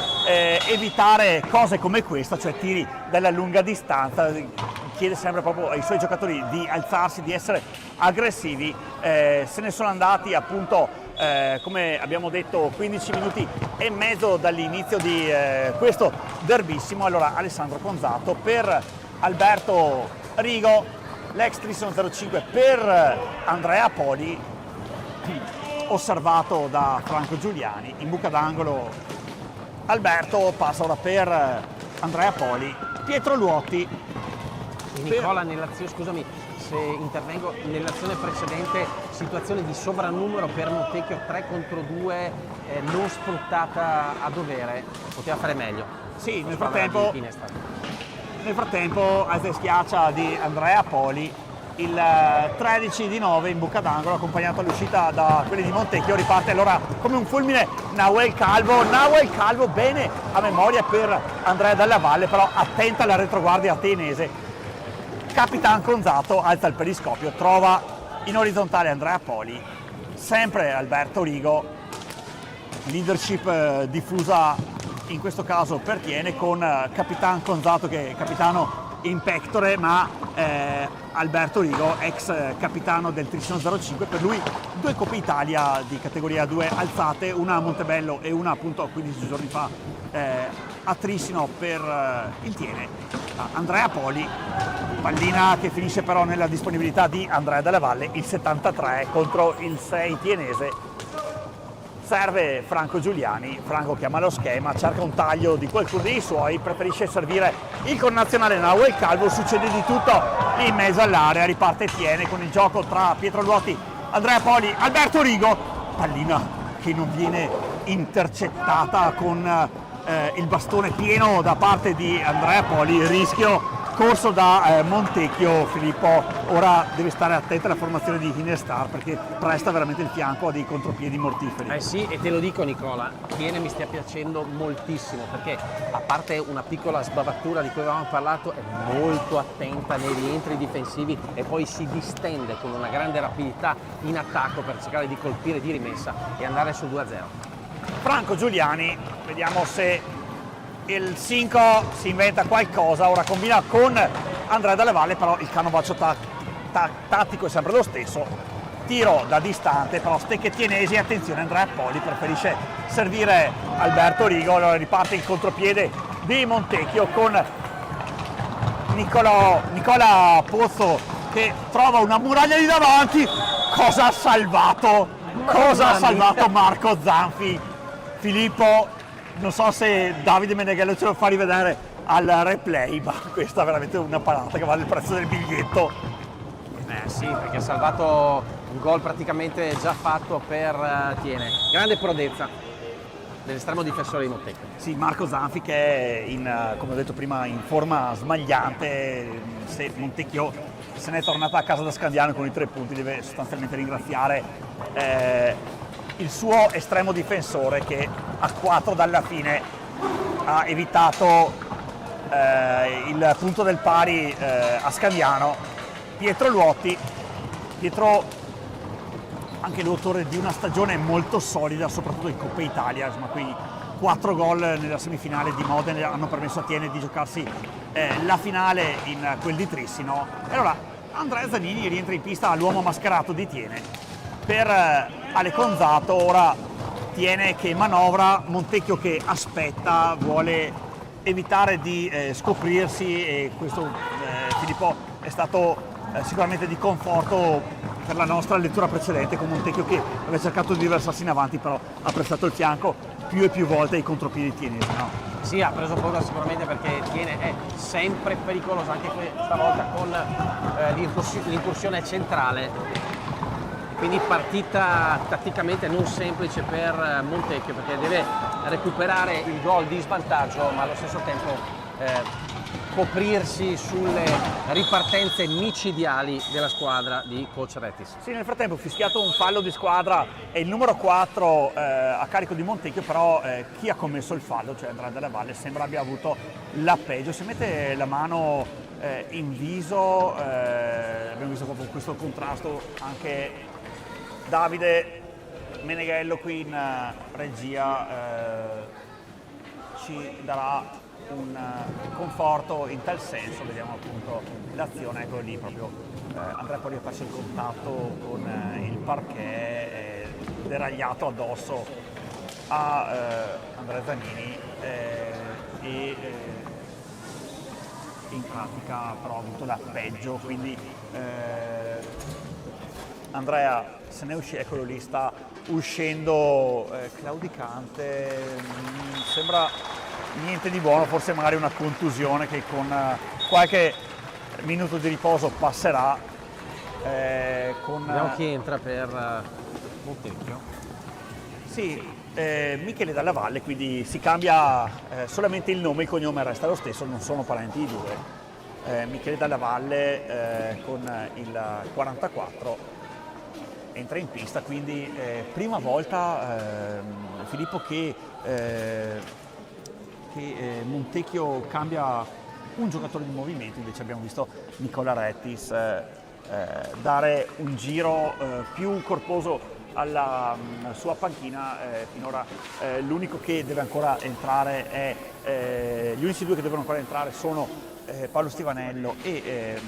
evitare cose come questa, cioè tiri dalla lunga distanza. Chiede sempre proprio ai suoi giocatori di alzarsi, di essere aggressivi. Se ne sono andati appunto, come abbiamo detto, 15 minuti e mezzo dall'inizio di questo derbissimo. Allora, Alessandro Conzato per Alberto Rigo, l'ex Trisson 05 per Andrea Poli, osservato da Franco Giuliani in buca d'angolo. Alberto passa ora per Andrea Poli, Pietro Luoti. Nicola, scusami se intervengo, nell'azione precedente situazione di sovrannumero per Montecchio, 3 contro 2, non sfruttata a dovere, poteva fare meglio. Sì, nel frattempo alza e schiaccia di Andrea Poli, il 13 di 9 in buca d'angolo, accompagnato all'uscita da quelli di Montecchio. Riparte allora come un fulmine Nahuel Calvo, bene a memoria per Andrea Della Valle, però attenta alla retroguardia ateniese. Capitan Conzato alza il periscopio, trova in orizzontale Andrea Poli, sempre Alberto Rigo, leadership diffusa in questo caso per Tiene, con Capitan Conzato che è capitano in pectore, ma Alberto Rigo, ex capitano del Trisson 05, per lui 2 Coppe Italia di categoria 2 alzate, una a Montebello e una appunto 15 giorni fa a Trissino per il Tiene. Andrea Poli, pallina che finisce però nella disponibilità di Andrea Della Valle, il 73 contro il 6 tienese. Serve Franco Giuliani, Franco chiama lo schema, cerca un taglio di qualcuno dei suoi, preferisce servire il connazionale Nahuel Calvo, succede di tutto in mezzo all'area, riparte Tiene con il gioco tra Pietro Luoti, Andrea Poli, Alberto Rigo, pallina che non viene intercettata con il bastone pieno da parte di Andrea Poli, il rischio corso da Montecchio. Filippo ora deve stare attento alla formazione di Inestar perché presta veramente il fianco a dei contropiedi mortiferi. Sì, e te lo dico Nicola, Tiene mi stia piacendo moltissimo perché a parte una piccola sbavatura di cui avevamo parlato è molto attenta nei rientri difensivi e poi si distende con una grande rapidità in attacco per cercare di colpire di rimessa e andare sul 2-0. Franco Giuliani, vediamo se il Sinco si inventa qualcosa, ora combina con Andrea Della Valle, però il canovaccio tattico è sempre lo stesso, tiro da distante, però Stecchettienesi, attenzione, Andrea Poli preferisce servire Alberto Rigo, allora riparte il contropiede di Montecchio con Nicola Pozzo che trova una muraglia di davanti. Cosa ha salvato? Cosa ha salvato Marco Zanfi? Filippo, non so se Davide Meneghello ce lo fa rivedere al replay, ma questa è veramente una parata che vale il prezzo del biglietto. Sì, perché ha salvato un gol praticamente già fatto per Tiene. Grande prodezza dell'estremo difensore di Montecchio. Sì, Marco Zanfi che è, come ho detto prima, in forma smagliante. Se Montecchio se n'è tornata a casa da Scandiano con i 3 punti, deve sostanzialmente ringraziare il suo estremo difensore che a 4 dalla fine ha evitato il punto del pari a Scandiano. Pietro Luotti, anche l'autore di una stagione molto solida, soprattutto in Coppa Italia, insomma quei 4 gol nella semifinale di Modena hanno permesso a Tiene di giocarsi la finale in quel di Trissino. E allora Andrea Zanini rientra in pista all'uomo mascherato di Tiene per Ale Conzato. Ora Tiene che manovra, Montecchio che aspetta, vuole evitare di scoprirsi, e questo Filippo è stato sicuramente di conforto per la nostra lettura precedente, con Montecchio che aveva cercato di riversarsi in avanti, però ha prestato il fianco più e più volte ai contropiedi tienesi, no? Sì, ha preso paura sicuramente perché Tiene è sempre pericoloso, anche questa volta con l'incursione centrale, quindi partita tatticamente non semplice per Montecchio perché deve recuperare il gol di svantaggio ma allo stesso tempo coprirsi sulle ripartenze micidiali della squadra di coach Rettis. Sì, nel frattempo fischiato un fallo di squadra e il numero 4 a carico di Montecchio, però chi ha commesso il fallo, cioè Andrea Della Valle, sembra abbia avuto la peggio, si mette la mano in viso, abbiamo visto proprio questo contrasto, anche Davide Meneghello qui in regia ci darà un conforto in tal senso. Vediamo appunto l'azione, eccolo lì proprio, Andrea Poli ha perso il contatto con il parquet, deragliato addosso a Andrea Zanini e in pratica però ha avuto la peggio, quindi Andrea se ne uscì, eccolo lì, sta uscendo claudicante, sembra niente di buono, forse magari una contusione che con qualche minuto di riposo passerà. Vediamo chi entra per Montecchio. Sì, Michele Dalla Valle, quindi si cambia solamente il nome, il cognome resta lo stesso, non sono parenti i due. Michele Dalla Valle con il 44 entra in pista, quindi prima volta Filippo che Montecchio cambia un giocatore di movimento, invece abbiamo visto Nicola Rettis dare un giro più corposo alla sua panchina. Finora l'unico che deve ancora entrare è gli unici due che devono ancora entrare sono Paolo Stivanello e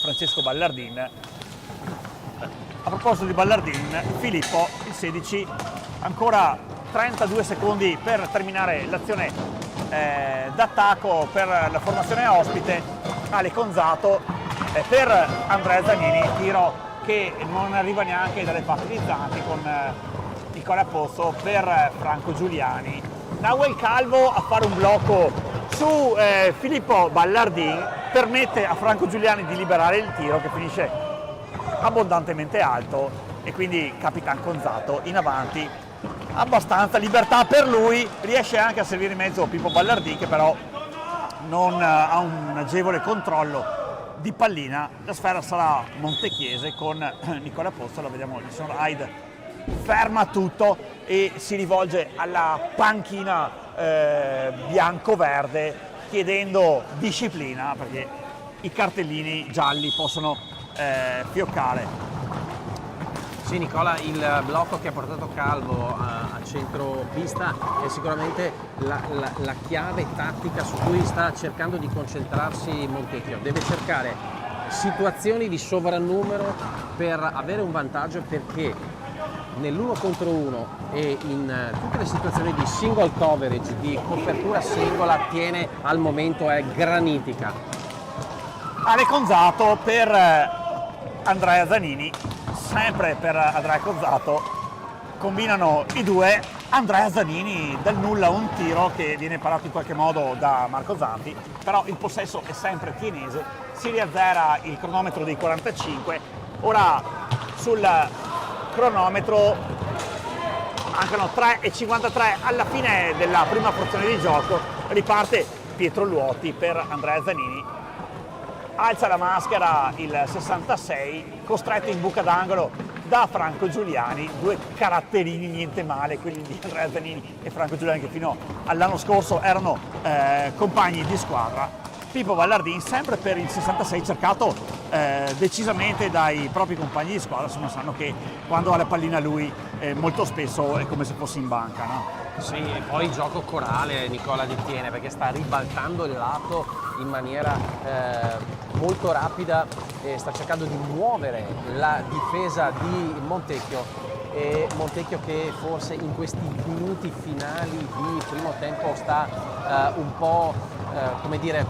Francesco Ballardin. A proposito di Ballardin, Filippo, il 16, ancora 32 secondi per terminare l'azione d'attacco per la formazione ospite. Ale Conzato per Andrea Zanini, tiro che non arriva neanche dalle parti di Zanti, con Nicola Pozzo per Franco Giuliani. Nahuel Calvo a fare un blocco su Filippo Ballardin, permette a Franco Giuliani di liberare il tiro che finisce abbondantemente alto e quindi Capitan Conzato in avanti, abbastanza libertà per lui, riesce anche a servire in mezzo Pippo Ballardin che però non ha un agevole controllo di pallina. La sfera sarà Montechiese con Nicola Pozzo, lo vediamo, il signor Hyde ferma tutto e si rivolge alla panchina bianco-verde chiedendo disciplina, perché i cartellini gialli possono fioccare. Sì, Nicola, il blocco che ha portato Calvo a centro pista è sicuramente la chiave tattica su cui sta cercando di concentrarsi Montecchio. Deve cercare situazioni di sovrannumero per avere un vantaggio, perché nell'1 contro 1 e in tutte le situazioni di single coverage, di copertura singola, tiene al momento è granitica. Ale Conzato per Andrea Zanini, sempre per Andrea Conzato, combinano i due. Andrea Zanini dal nulla un tiro che viene parato in qualche modo da Marco Zanti, però il possesso è sempre tienese, si riazzera il cronometro dei 45, ora sul cronometro mancano 3,53 alla fine della prima porzione di gioco, riparte Pietro Luoti per Andrea Zanini, alza la maschera il 66, costretto in buca d'angolo da Franco Giuliani, due caratterini niente male, quelli di Andrea Zanini e Franco Giuliani, che fino all'anno scorso erano compagni di squadra. Pippo Ballardin sempre per il 66, cercato decisamente dai propri compagni di squadra, insomma sanno che quando ha la pallina lui molto spesso è come se fosse in banca, no? Sì, e poi il gioco corale Nicola detiene, perché sta ribaltando il lato in maniera molto rapida e sta cercando di muovere la difesa di Montecchio, e Montecchio che forse in questi minuti finali di primo tempo sta un po' come dire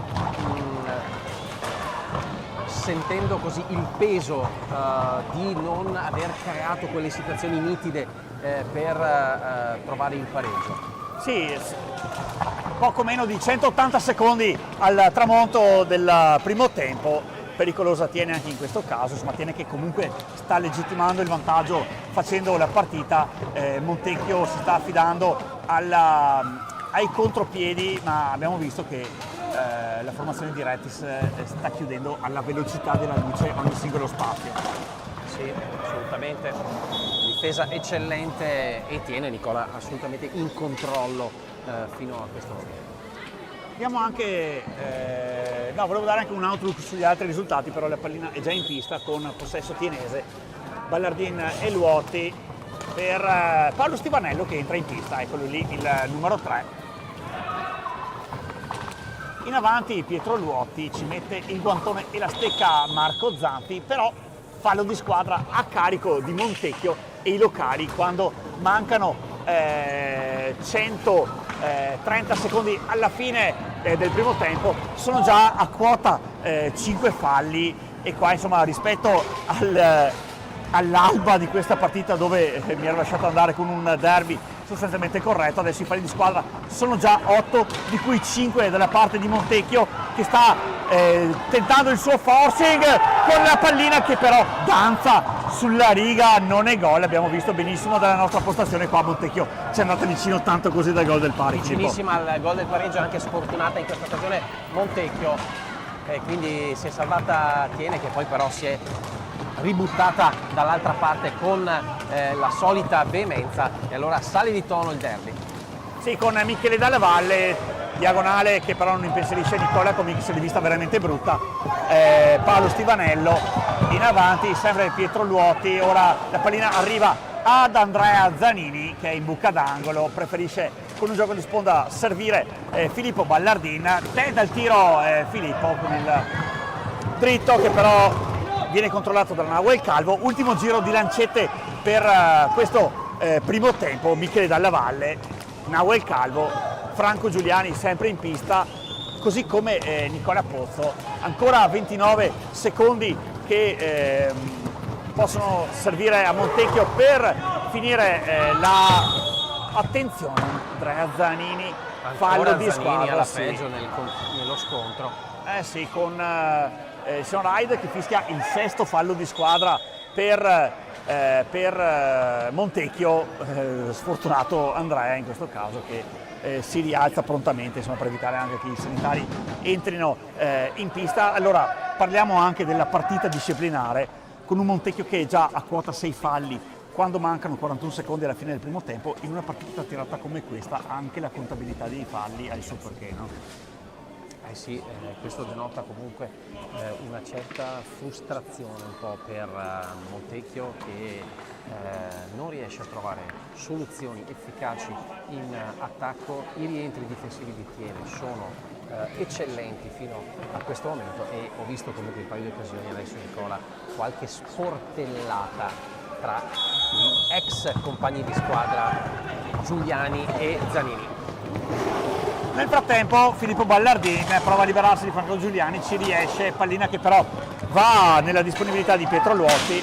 sentendo così il peso di non aver creato quelle situazioni nitide per trovare il pareggio. Sì, poco meno di 180 secondi al tramonto del primo tempo, pericolosa Tiene anche in questo caso, insomma Tiene che comunque sta legittimando il vantaggio facendo la partita, Montecchio si sta affidando ai contropiedi, ma abbiamo visto che la formazione di Rettis sta chiudendo alla velocità della luce ogni singolo spazio. Sì, assolutamente. Difesa eccellente e Tiene Nicola assolutamente in controllo fino a questo momento. Abbiamo anche, volevo dare anche un outlook sugli altri risultati, però la pallina è già in pista con possesso tienese, Ballardin e Luoti per Paolo Stivanello che entra in pista, eccolo lì il numero 3. In avanti Pietro Luoti ci mette il guantone e la stecca Marco Zanti, però fallo di squadra a carico di Montecchio e i locali quando mancano 130 secondi alla fine del primo tempo sono già a quota 5 falli, e qua insomma rispetto all'alba di questa partita dove mi ero lasciato andare con un derby sostanzialmente corretto, adesso i falli di squadra sono già 8, di cui 5 dalla parte di Montecchio che sta tentando il suo forcing con la pallina che però danza sulla riga, non è gol. Abbiamo visto benissimo dalla nostra postazione qua Montecchio ci è andata vicino tanto così dal gol del pareggio. Vicinissima al gol del pareggio, anche sfortunata in questa occasione Montecchio, quindi si è salvata Tiene, che poi però si è ributtata dall'altra parte con la solita veemenza, e allora sale di tono il derby. Sì, con Michele Dalla Valle, diagonale che però non impensierisce Nicola Comics di vista veramente brutta, Paolo Stivanello in avanti, sempre Pietro Luoti, ora la pallina arriva ad Andrea Zanini che è in buca d'angolo, preferisce con un gioco di sponda servire Filippo Ballardin, tenta il tiro Filippo con il dritto che però viene controllato da Nahuel Calvo. Ultimo giro di lancette per questo primo tempo, Michele Dalla Valle, Nahuel Calvo, Franco Giuliani sempre in pista, così come Nicola Pozzo. Ancora 29 secondi che possono servire a Montecchio per finire attenzione, Andrea Zanini, fallo di squadra alla sì. peggio nello scontro. Sì, con il signor Hyde che fischia il sesto fallo di squadra per Montecchio, sfortunato Andrea in questo caso, che si rialza prontamente, insomma, per evitare anche che i sanitari entrino in pista. Allora parliamo anche della partita disciplinare, con un Montecchio che è già a quota 6 falli quando mancano 41 secondi alla fine del primo tempo. In una partita tirata come questa anche la contabilità dei falli ha il suo perché, no? Eh sì, questo denota comunque una certa frustrazione un po' per Montecchio, che non riesce a trovare soluzioni efficaci in attacco. I rientri difensivi di Thiene sono eccellenti fino a questo momento, e ho visto comunque in un paio di occasioni, adesso Nicola, qualche sportellata tra gli ex compagni di squadra Giuliani e Zanini. Nel frattempo Filippo Ballardini prova a liberarsi di Franco Giuliani, ci riesce, pallina che però va nella disponibilità di Pietro Luotti.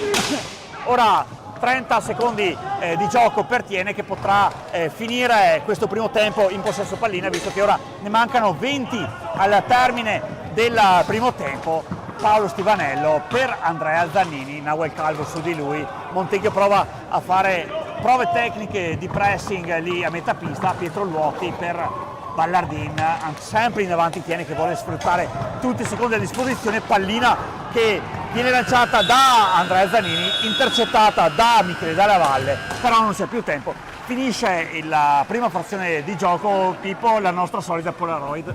Ora 30 secondi di gioco per Thiene, che potrà finire questo primo tempo in possesso pallina, visto che ora ne mancano 20 al termine del primo tempo. Paolo Stivanello per Andrea Zanini, Nahuel Calvo su di lui. Montecchio prova a fare prove tecniche di pressing lì a metà pista. Pietro Luotti per Ballardin, sempre in avanti Thiene, che vuole sfruttare tutti i secondi a disposizione. Pallina che viene lanciata da Andrea Zanini, intercettata da Michele Dalla Valle, però non c'è più tempo. Finisce la prima frazione di gioco. Pippo, la nostra solita Polaroid.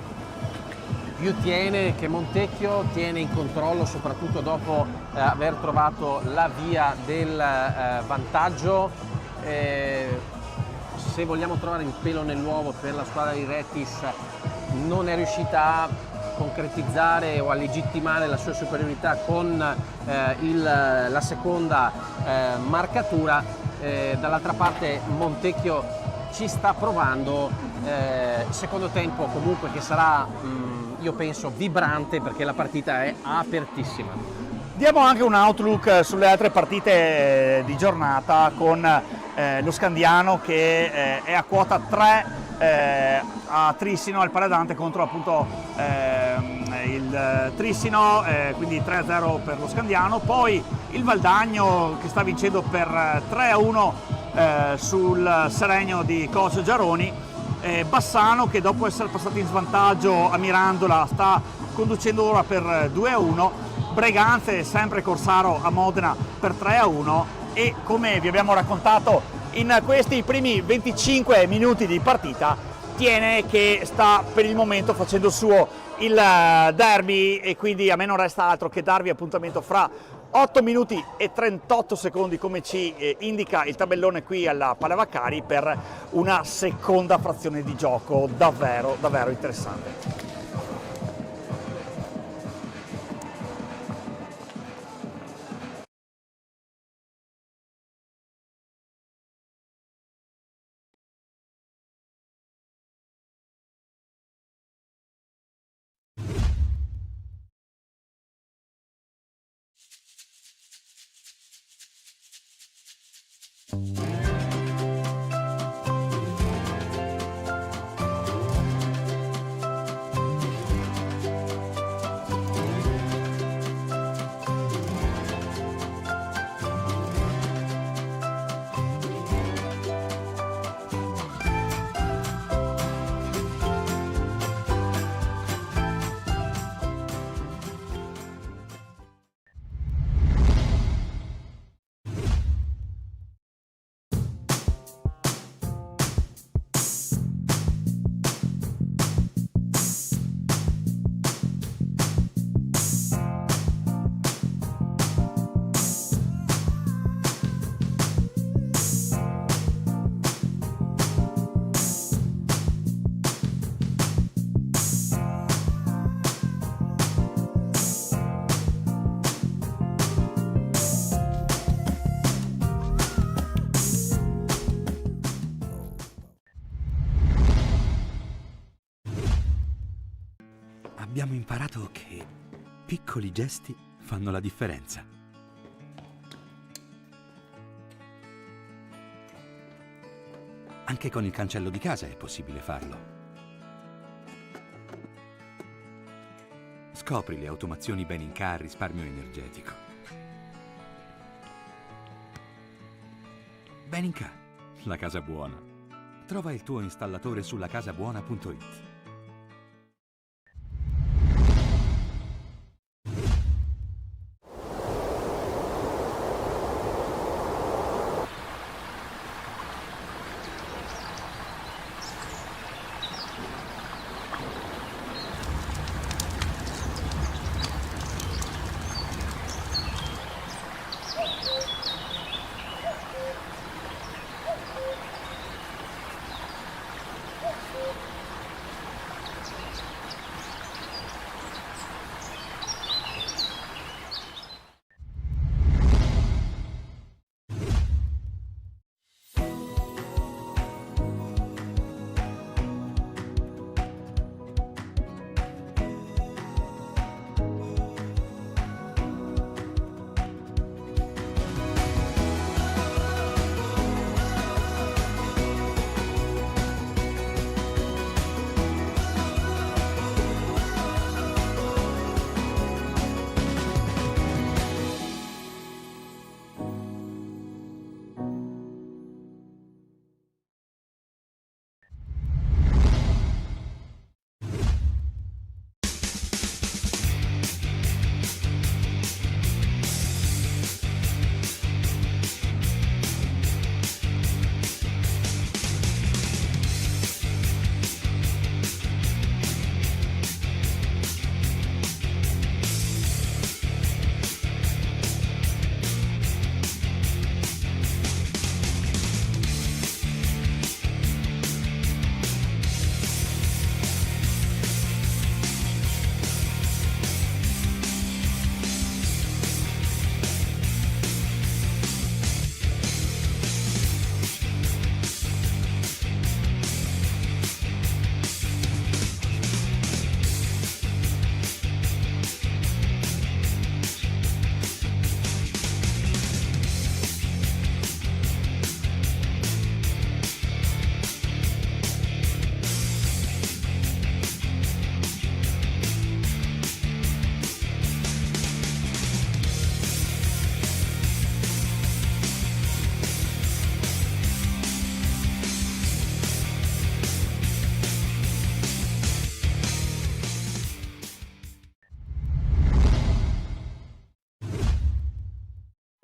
Più Thiene che Montecchio, Thiene in controllo soprattutto dopo aver trovato la via del vantaggio. Se vogliamo trovare il pelo nell'uovo per la squadra di Rettis, non è riuscita a concretizzare o a legittimare la sua superiorità con la seconda marcatura. Dall'altra parte Montecchio ci sta provando, secondo tempo comunque che sarà io penso vibrante, perché la partita è apertissima. Diamo anche un outlook sulle altre partite di giornata, con lo Scandiano che è a quota 3 a Trissino al Paladante contro appunto il Trissino, quindi 3-0 per lo Scandiano. Poi il Valdagno che sta vincendo per 3-1 sul Seregno di Coach Giaroni. Bassano che dopo essere passato in svantaggio a Mirandola sta conducendo ora per 2-1. Breganze sempre Corsaro a Modena per 3-1, e come vi abbiamo raccontato in questi primi 25 minuti di partita, Thiene che sta per il momento facendo suo il derby, e quindi a me non resta altro che darvi appuntamento fra 8 minuti e 38 secondi, come ci indica il tabellone qui alla Palavaccari, per una seconda frazione di gioco davvero davvero interessante. Abbiamo imparato che piccoli gesti fanno la differenza. Anche con il cancello di casa è possibile farlo. Scopri le automazioni Ben in Car risparmio energetico. Beninca, la casa buona. Trova il tuo installatore sulla casabuona.it.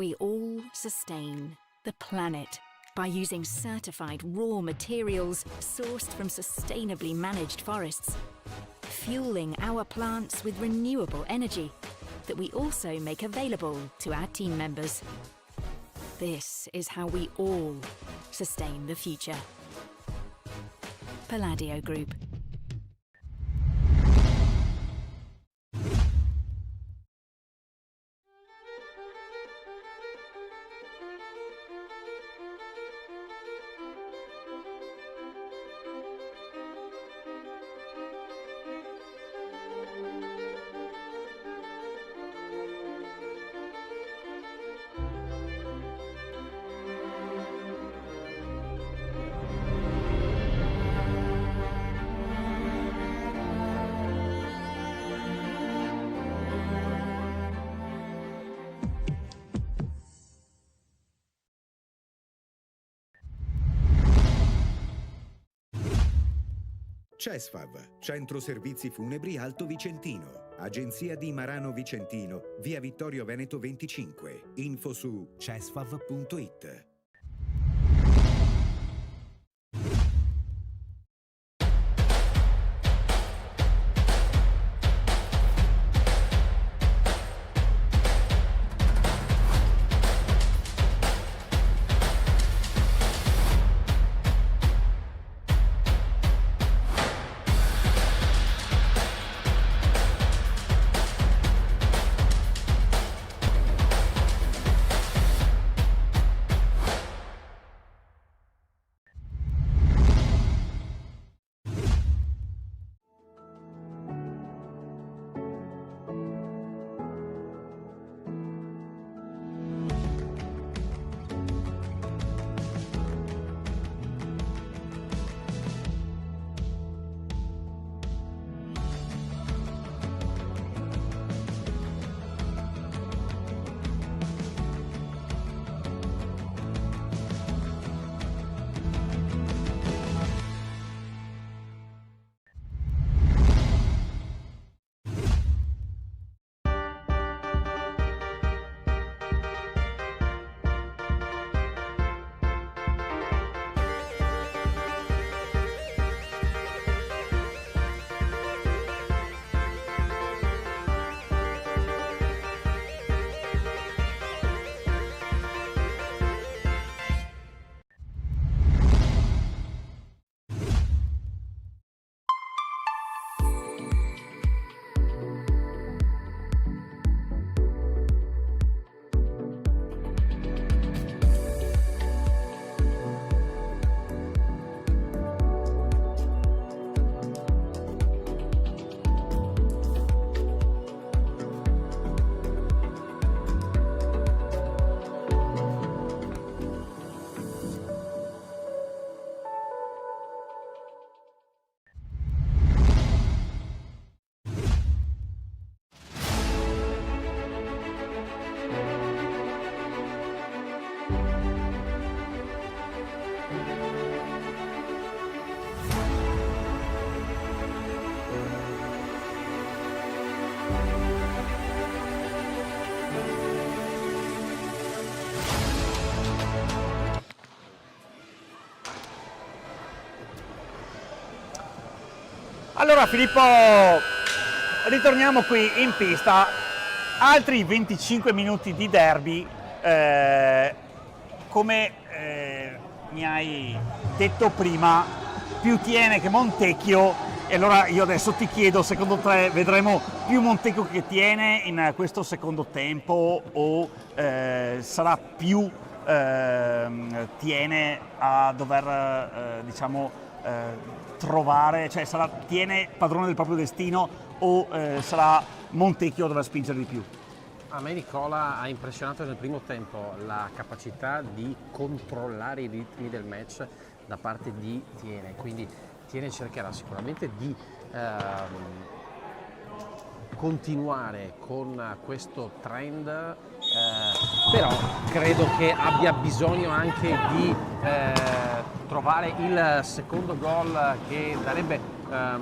We all sustain the planet by using certified raw materials sourced from sustainably managed forests, fueling our plants with renewable energy that we also make available to our team members. This is how we all sustain the future. Palladio Group. CESFAV, Centro Servizi Funebri Alto Vicentino, agenzia di Marano Vicentino, via Vittorio Veneto 25. Info su cesfav.it. Allora Filippo, ritorniamo qui in pista, altri 25 minuti di derby, come mi hai detto prima, più Tiene che Montecchio, e allora io adesso ti chiedo, secondo te vedremo più Montecchio che Tiene in questo secondo tempo o sarà più Tiene a dover trovare, cioè sarà Tiene padrone del proprio destino o sarà Montecchio a dover spingere di più? A me Nicola ha impressionato nel primo tempo la capacità di controllare i ritmi del match da parte di Tiene, quindi Tiene cercherà sicuramente di continuare con questo trend, però credo che abbia bisogno anche di trovare il secondo gol che darebbe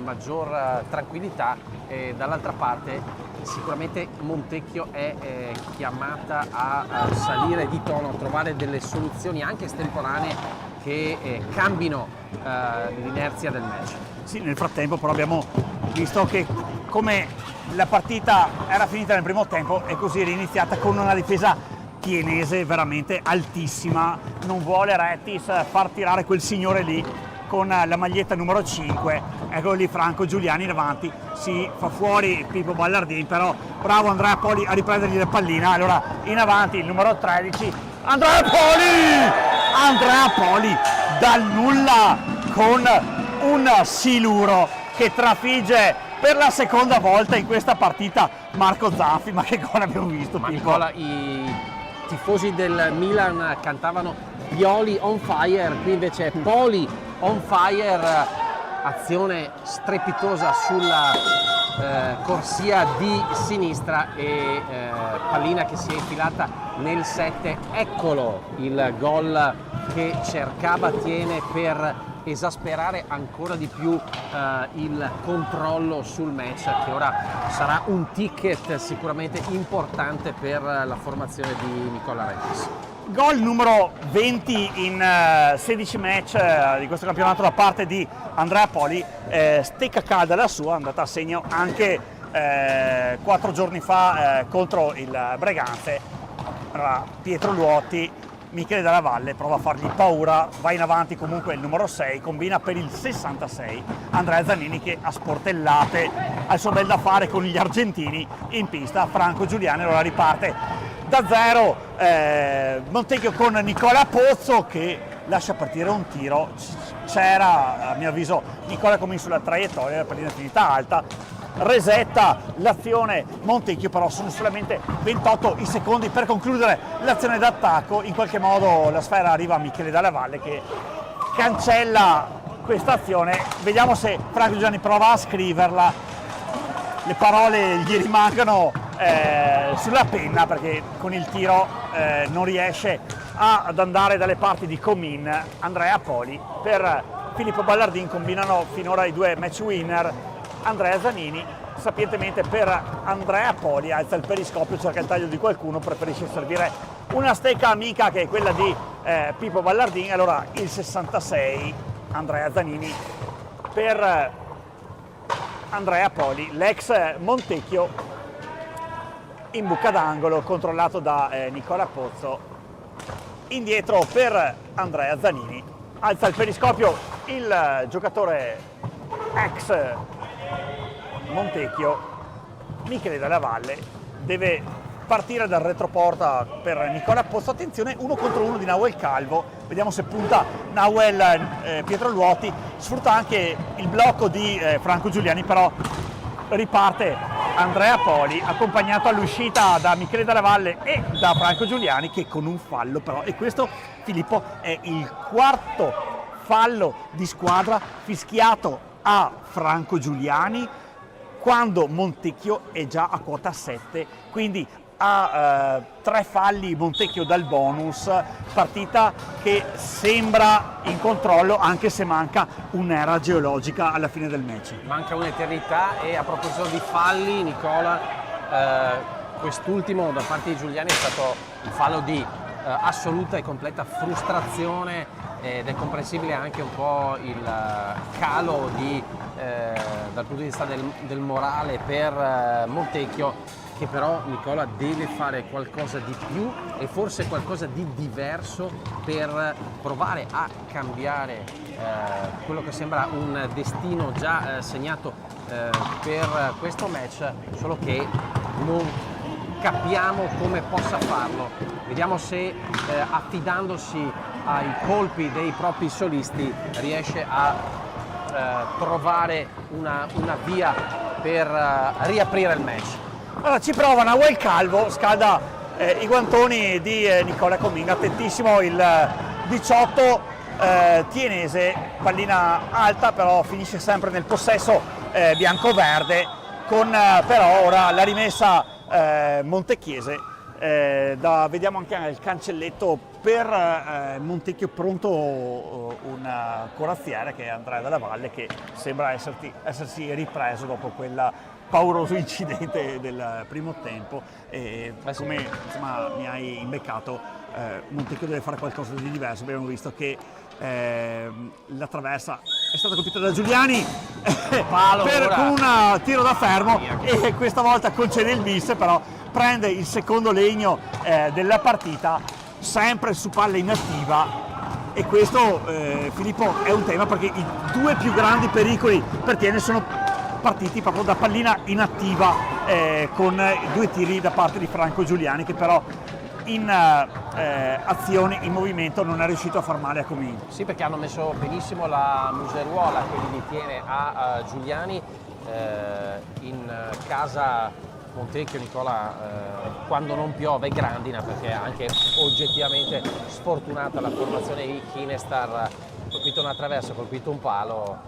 maggior tranquillità, e dall'altra parte sicuramente Montecchio è chiamata a salire di tono, a trovare delle soluzioni anche estemporanee che cambino l'inerzia del match. Sì, nel frattempo però abbiamo visto che come la partita era finita nel primo tempo e così è riniziata con una difesa tienese veramente altissima, non vuole Rettis far tirare quel signore lì con la maglietta numero 5, eccolo lì Franco Giuliani in avanti, si fa fuori Pippo Ballardin, però bravo Andrea Poli a riprendergli la pallina, allora in avanti il numero 13, Andrea Poli dal nulla con un siluro che trafigge per la seconda volta in questa partita Marco Zaffi. Ma che gol abbiamo visto, Ma Pippo? Nicola, i tifosi del Milan cantavano Pioli on fire, qui invece è Poli on fire, azione strepitosa sulla corsia di sinistra e pallina che si è infilata nel 7, eccolo il gol che cercava Tiene per esasperare ancora di più il controllo sul match, che ora sarà un ticket sicuramente importante per la formazione di Nicola Rettis. Gol numero 20 in 16 match di questo campionato da parte di Andrea Poli, stecca calda la sua, è andata a segno anche 4 giorni fa contro il Breganze. Allora, Pietro Luotti, Michele Della Valle prova a fargli paura, va in avanti comunque il numero 6, combina per il 66, Andrea Zanini che a sportellate ha il suo bel da fare con gli argentini in pista, Franco Giuliani allora riparte da zero, Montecchio con Nicola Pozzo che lascia partire un tiro, c'era a mio avviso Nicola come sulla traiettoria, la pallina è finita alta, resetta l'azione Montecchio, però sono solamente 28 i secondi per concludere l'azione d'attacco, in qualche modo la sfera arriva a Michele Della Valle che cancella questa azione, vediamo se Franco Giuliani prova a scriverla, le parole gli rimangono sulla penna perché con il tiro non riesce ad andare dalle parti di Comin. Andrea Poli per Filippo Ballardin combinano finora i due match winner. Andrea Zanini sapientemente per Andrea Poli alza il periscopio, cerca il taglio di qualcuno, preferisce servire una stecca amica che è quella di Pippo Ballardin, allora il 66 Andrea Zanini per Andrea Poli, l'ex Montecchio in buca d'angolo controllato da Nicola Pozzo, indietro per Andrea Zanini, alza il periscopio il giocatore ex Montecchio, Michele Della Valle, deve partire dal retroporta per Nicola Pozzo, attenzione 1 contro 1 di Nahuel Calvo, vediamo se punta Nahuel, Pietro Luoti, sfrutta anche il blocco di Franco Giuliani, però riparte Andrea Poli accompagnato all'uscita da Michele Della Valle e da Franco Giuliani che con un fallo però, e questo Filippo è il quarto fallo di squadra fischiato a Franco Giuliani quando Montecchio è già a quota 7, quindi ha 3 falli Montecchio dal bonus, partita che sembra in controllo anche se manca un'era geologica alla fine del match. Manca un'eternità e a proposito di falli, Nicola, quest'ultimo da parte di Giuliani è stato un fallo di assoluta e completa frustrazione ed è comprensibile anche un po' il calo dal punto di vista del morale per Montecchio, che però Nicola deve fare qualcosa di più e forse qualcosa di diverso per provare a cambiare quello che sembra un destino già segnato per questo match, solo che non capiamo come possa farlo. Vediamo se affidandosi ai colpi dei propri solisti riesce a trovare una via per riaprire il match. Allora ci prova Nahuel Calvo, scalda i guantoni di Nicola Comin, attentissimo il 18 tienese, pallina alta però finisce sempre nel possesso bianco-verde, con però ora la rimessa montechiese. Vediamo anche il cancelletto per Montecchio, pronto un corazziere che è Andrea Della Valle, che sembra essersi ripreso dopo quel pauroso incidente del primo tempo, e come insomma mi hai imbeccato, Montecchio deve fare qualcosa di diverso. Abbiamo visto che la traversa è stata colpita da Giuliani con un tiro da fermo, e questa volta concede il miss, però prende il secondo legno della partita, sempre su palla inattiva, e questo Filippo è un tema, perché i due più grandi pericoli per Tiene sono partiti proprio da pallina inattiva, con due tiri da parte di Franco Giuliani, che però in azione, in movimento, non è riuscito a far male a Comin. Sì, perché hanno messo benissimo la museruola, quelli di Tiene, a Giuliani. In casa Montecchio, Nicola, quando non piove grandina, perché anche oggettivamente sfortunata la formazione di Kinestar, colpito una traversa, colpito un palo,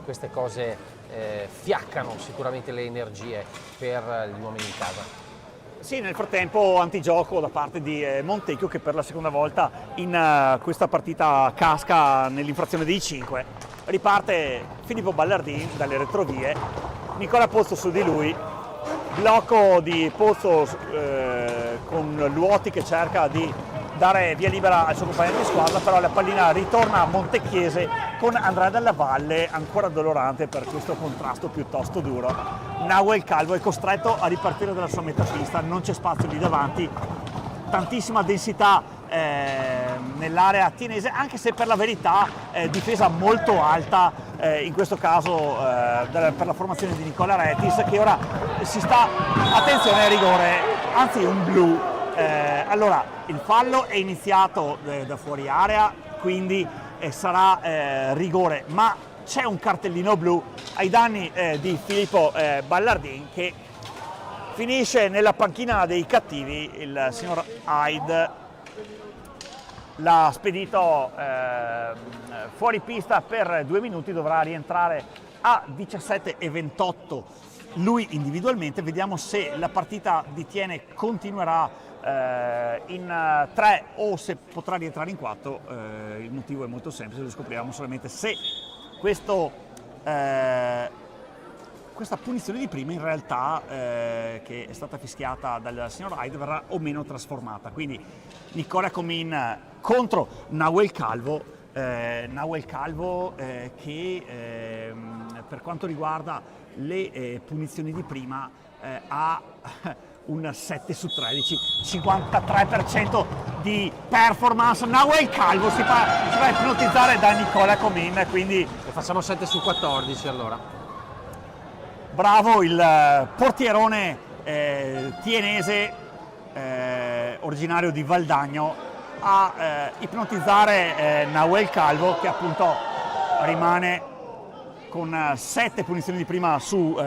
queste cose fiaccano sicuramente le energie per gli uomini in casa. Sì, nel frattempo antigioco da parte di Montecchio, che per la seconda volta in questa partita casca nell'infrazione dei 5. Riparte Filippo Ballardin dalle retrovie, Nicola Pozzo su di lui, blocco di Pozzo con Luoti che cerca di dare via libera al suo compagno di squadra, però la pallina ritorna a Montechiese con Andrea Della Valle ancora dolorante per questo contrasto piuttosto duro. Nahuel Calvo è costretto a ripartire dalla sua metà sinistra, non c'è spazio lì davanti, tantissima densità nell'area tienese, anche se per la verità difesa molto alta in questo caso per la formazione di Nicola Retis, che ora si sta, attenzione al rigore, anzi un blu. Allora il fallo è iniziato da fuori area, quindi sarà rigore, ma c'è un cartellino blu ai danni di Filippo Ballardin, che finisce nella panchina dei cattivi. Il signor Hyde l'ha spedito fuori pista per 2 minuti, dovrà rientrare a 17:28 lui individualmente. Vediamo se la partita di Tiene continuerà in 3 o se potrà rientrare in 4. Il motivo è molto semplice, lo scopriremo solamente se questa punizione di prima in realtà che è stata fischiata dal signor Hyde verrà o meno trasformata. Quindi Nicola Comin contro Nahuel Calvo, che per quanto riguarda le punizioni di prima ha un 7 su 13, 53% di performance. Nahuel Calvo si fa ipnotizzare da Nicola Comin, quindi facciamo 7 su 14 allora. Bravo il portierone tienese, originario di Valdagno, a ipnotizzare Nahuel Calvo, che appunto rimane con 7 punizioni di prima su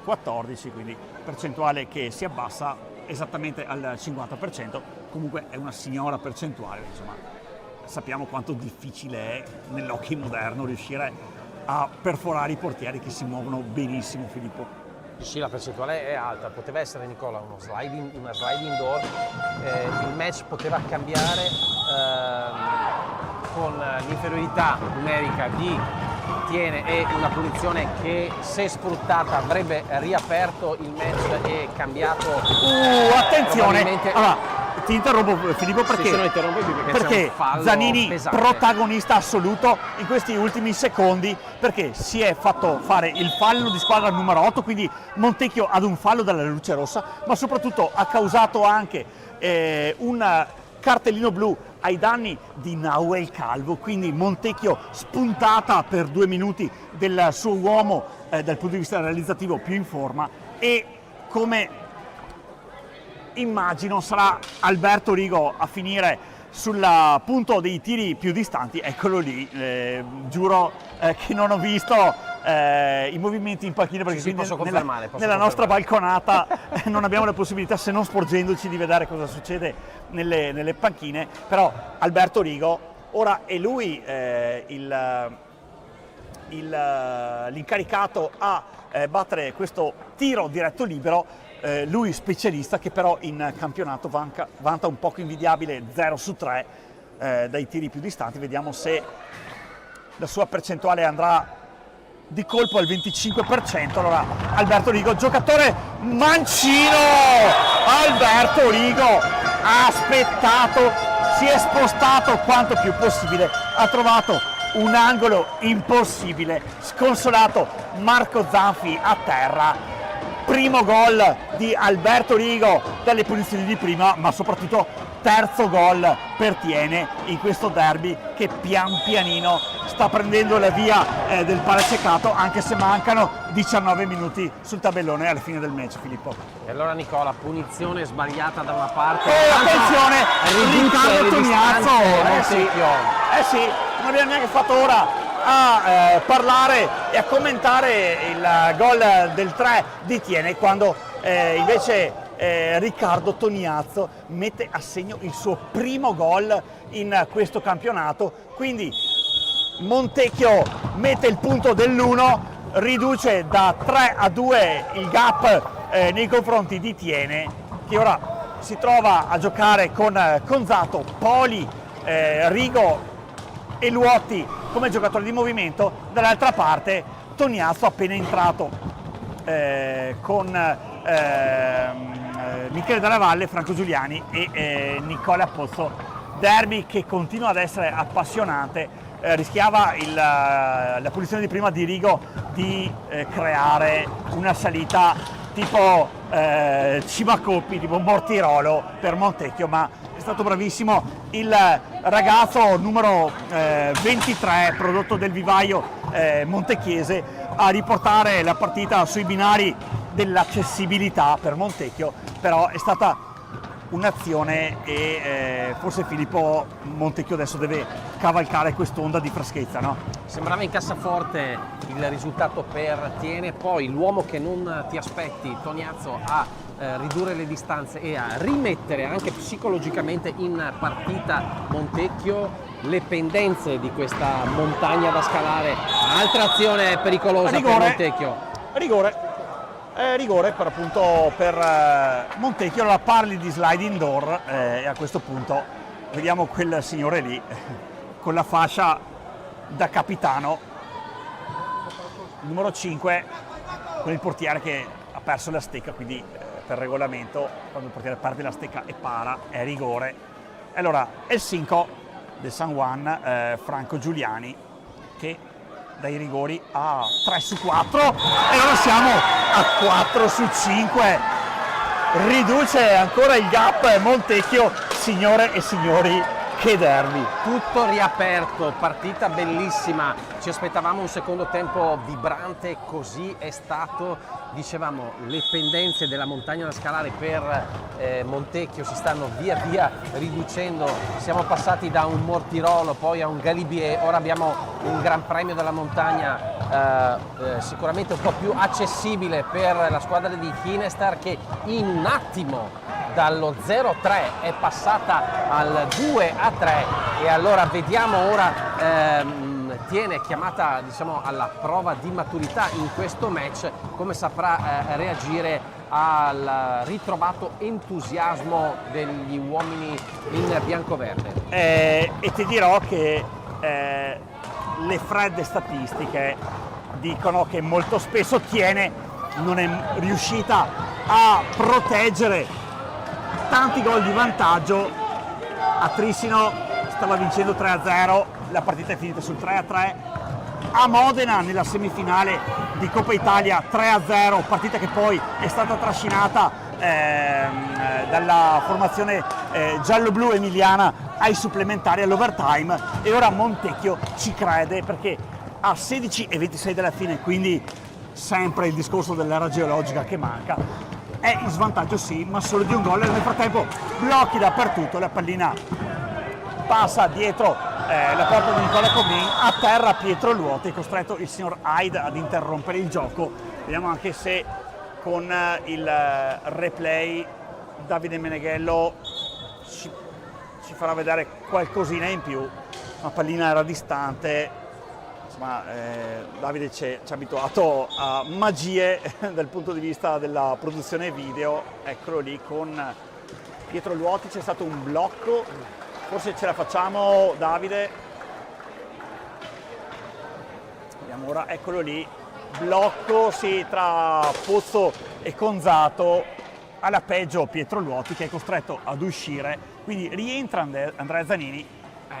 14, quindi percentuale che si abbassa esattamente al 50%. Comunque è una signora percentuale, insomma, sappiamo quanto difficile è nell'hockey moderno riuscire a perforare i portieri che si muovono benissimo, Filippo. Sì, la percentuale è alta, poteva essere, Nicola, una sliding door, il match poteva cambiare con l'inferiorità numerica di Tiene e una punizione che, se sfruttata, avrebbe riaperto il match e cambiato. Attenzione! Allora, ti interrompo Filippo perché, se no interrompi perché c'è un fallo Zanini pesante. protagonista assoluto in questi ultimi secondi, perché si è fatto fare il fallo di squadra numero 8, quindi Montecchio ad un fallo dalla luce rossa, ma soprattutto ha causato anche un cartellino blu ai danni di Nahuel Calvo, quindi Montecchio spuntata per 2 minuti del suo uomo dal punto di vista realizzativo più in forma, e come immagino sarà Alberto Rigo a finire sul punto dei tiri più distanti. Eccolo lì, giuro che non ho visto i movimenti in panchina, perché Sì, posso confermare, nella nostra balconata non abbiamo la possibilità, se non sporgendoci, di vedere cosa succede nelle panchine. Però Alberto Rigo ora è lui l'incaricato a battere questo tiro diretto libero, lui specialista, che però in campionato vanta un poco invidiabile 0 su 3 dai tiri più distanti. Vediamo se la sua percentuale andrà di colpo al 25%. Allora Alberto Rigo, giocatore mancino, Alberto Rigo ha aspettato, si è spostato quanto più possibile, ha trovato un angolo impossibile, sconsolato Marco Zanfi a terra. Primo gol di Alberto Rigo dalle punizioni di prima, ma soprattutto terzo gol per Tiene in questo derby che pian pianino sta prendendo la via del palacecato, anche se mancano 19 minuti sul tabellone alla fine del match, Filippo. E allora Nicola, punizione sbagliata da una parte. Attenzione, Riccardo Tognazzo, sì, non abbiamo neanche fatto ora a parlare e a commentare il gol del 3 di Tiene, quando invece Riccardo Tognazzo mette a segno il suo primo gol in questo campionato. Quindi Montecchio mette il punto dell'1, riduce da 3 a 2 il gap nei confronti di Tiene, che ora si trova a giocare con Conzato, Poli, Rigo e Luotti come giocatori di movimento. Dall'altra parte Tognazzo, appena entrato con Michele Dalla Valle, Franco Giuliani e Nicola Pozzo. Derby che continua ad essere appassionante. Rischiava la punizione di prima di Rigo di creare una salita tipo Cimacoppi, tipo Mortirolo per Montecchio, ma è stato bravissimo il ragazzo numero 23, prodotto del vivaio montecchiese, a riportare la partita sui binari dell'accessibilità per Montecchio. Però è stata un'azione e forse Filippo Montecchio adesso deve cavalcare quest'onda di freschezza, no? Sembrava in cassaforte il risultato per Tiene, poi l'uomo che non ti aspetti, Tognazzo, a ridurre le distanze e a rimettere anche psicologicamente in partita Montecchio. Le pendenze di questa montagna da scalare, altra azione pericolosa per Montecchio. Rigore per appunto per Montecchio. Allora parli di sliding door e a questo punto vediamo quel signore lì con la fascia da capitano, numero 5, con il portiere che ha perso la stecca, quindi per regolamento quando il portiere perde la stecca e para è rigore. Allora è il 5 del San Juan, Franco Giuliani, che dai rigori a 3 su 4 e ora siamo a 4 su 5. Riduce ancora il gap Montecchio. Signore e signori, che derby! Tutto riaperto, partita bellissima, ci aspettavamo un secondo tempo vibrante, così è stato. Dicevamo, le pendenze della montagna da scalare per Montecchio si stanno via via riducendo. Siamo passati da un Mortirolo, poi a un Galibier, ora abbiamo un Gran Premio della montagna sicuramente un po' più accessibile per la squadra di Ginestar, che in un attimo dallo 0-3 è passata al 2-3 e allora vediamo ora Tiene chiamata, diciamo, alla prova di maturità in questo match, come saprà reagire al ritrovato entusiasmo degli uomini in biancoverde. E ti dirò che le fredde statistiche dicono che molto spesso Tiene non è riuscita a proteggere tanti gol di vantaggio. A Trissino stava vincendo 3-0, la partita è finita sul 3-3. A Modena nella semifinale di Coppa Italia 3-0, partita che poi è stata trascinata dalla formazione giallo-blu emiliana ai supplementari, all'overtime, e ora Montecchio ci crede perché a 16:26 dalla fine, quindi sempre il discorso dell'era geologica che manca, è in svantaggio sì, ma solo di un gol. Nel frattempo blocchi dappertutto, la pallina passa dietro la porta di Nicola Comin, a terra Pietro Luoti, è costretto il signor Hyde ad interrompere il gioco. Vediamo anche se con il replay Davide Meneghello ci farà vedere qualcosina in più. La pallina era distante, insomma Davide ci ha abituato a magie dal punto di vista della produzione video. Eccolo lì con Pietro Luoti, c'è stato un blocco, forse ce la facciamo Davide, vediamo ora, eccolo lì, blocco sì tra Pozzo e Conzato, alla peggio Pietro Luoti che è costretto ad uscire, quindi rientra Andrea Zanini.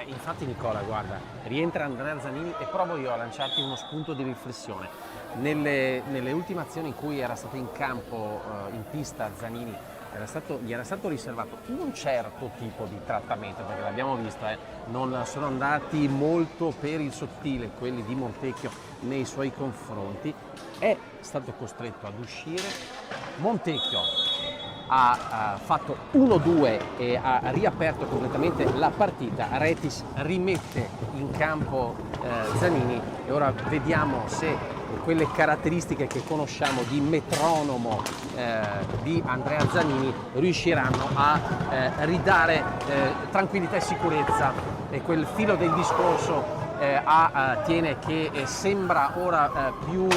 Infatti Nicola, guarda, rientra Andrea Zanini e provo io a lanciarti uno spunto di riflessione. Nelle ultime azioni in cui era stato in campo, in pista, Zanini, gli era stato riservato un certo tipo di trattamento, perché l'abbiamo visto, non sono andati molto per il sottile quelli di Montecchio nei suoi confronti, è stato costretto ad uscire. Montecchio ha fatto 1-2 e ha riaperto completamente la partita. Retis rimette in campo Zanini e ora vediamo se quelle caratteristiche che conosciamo di metronomo di Andrea Zanini riusciranno a ridare tranquillità e sicurezza, e quel filo del discorso tiene che sembra ora più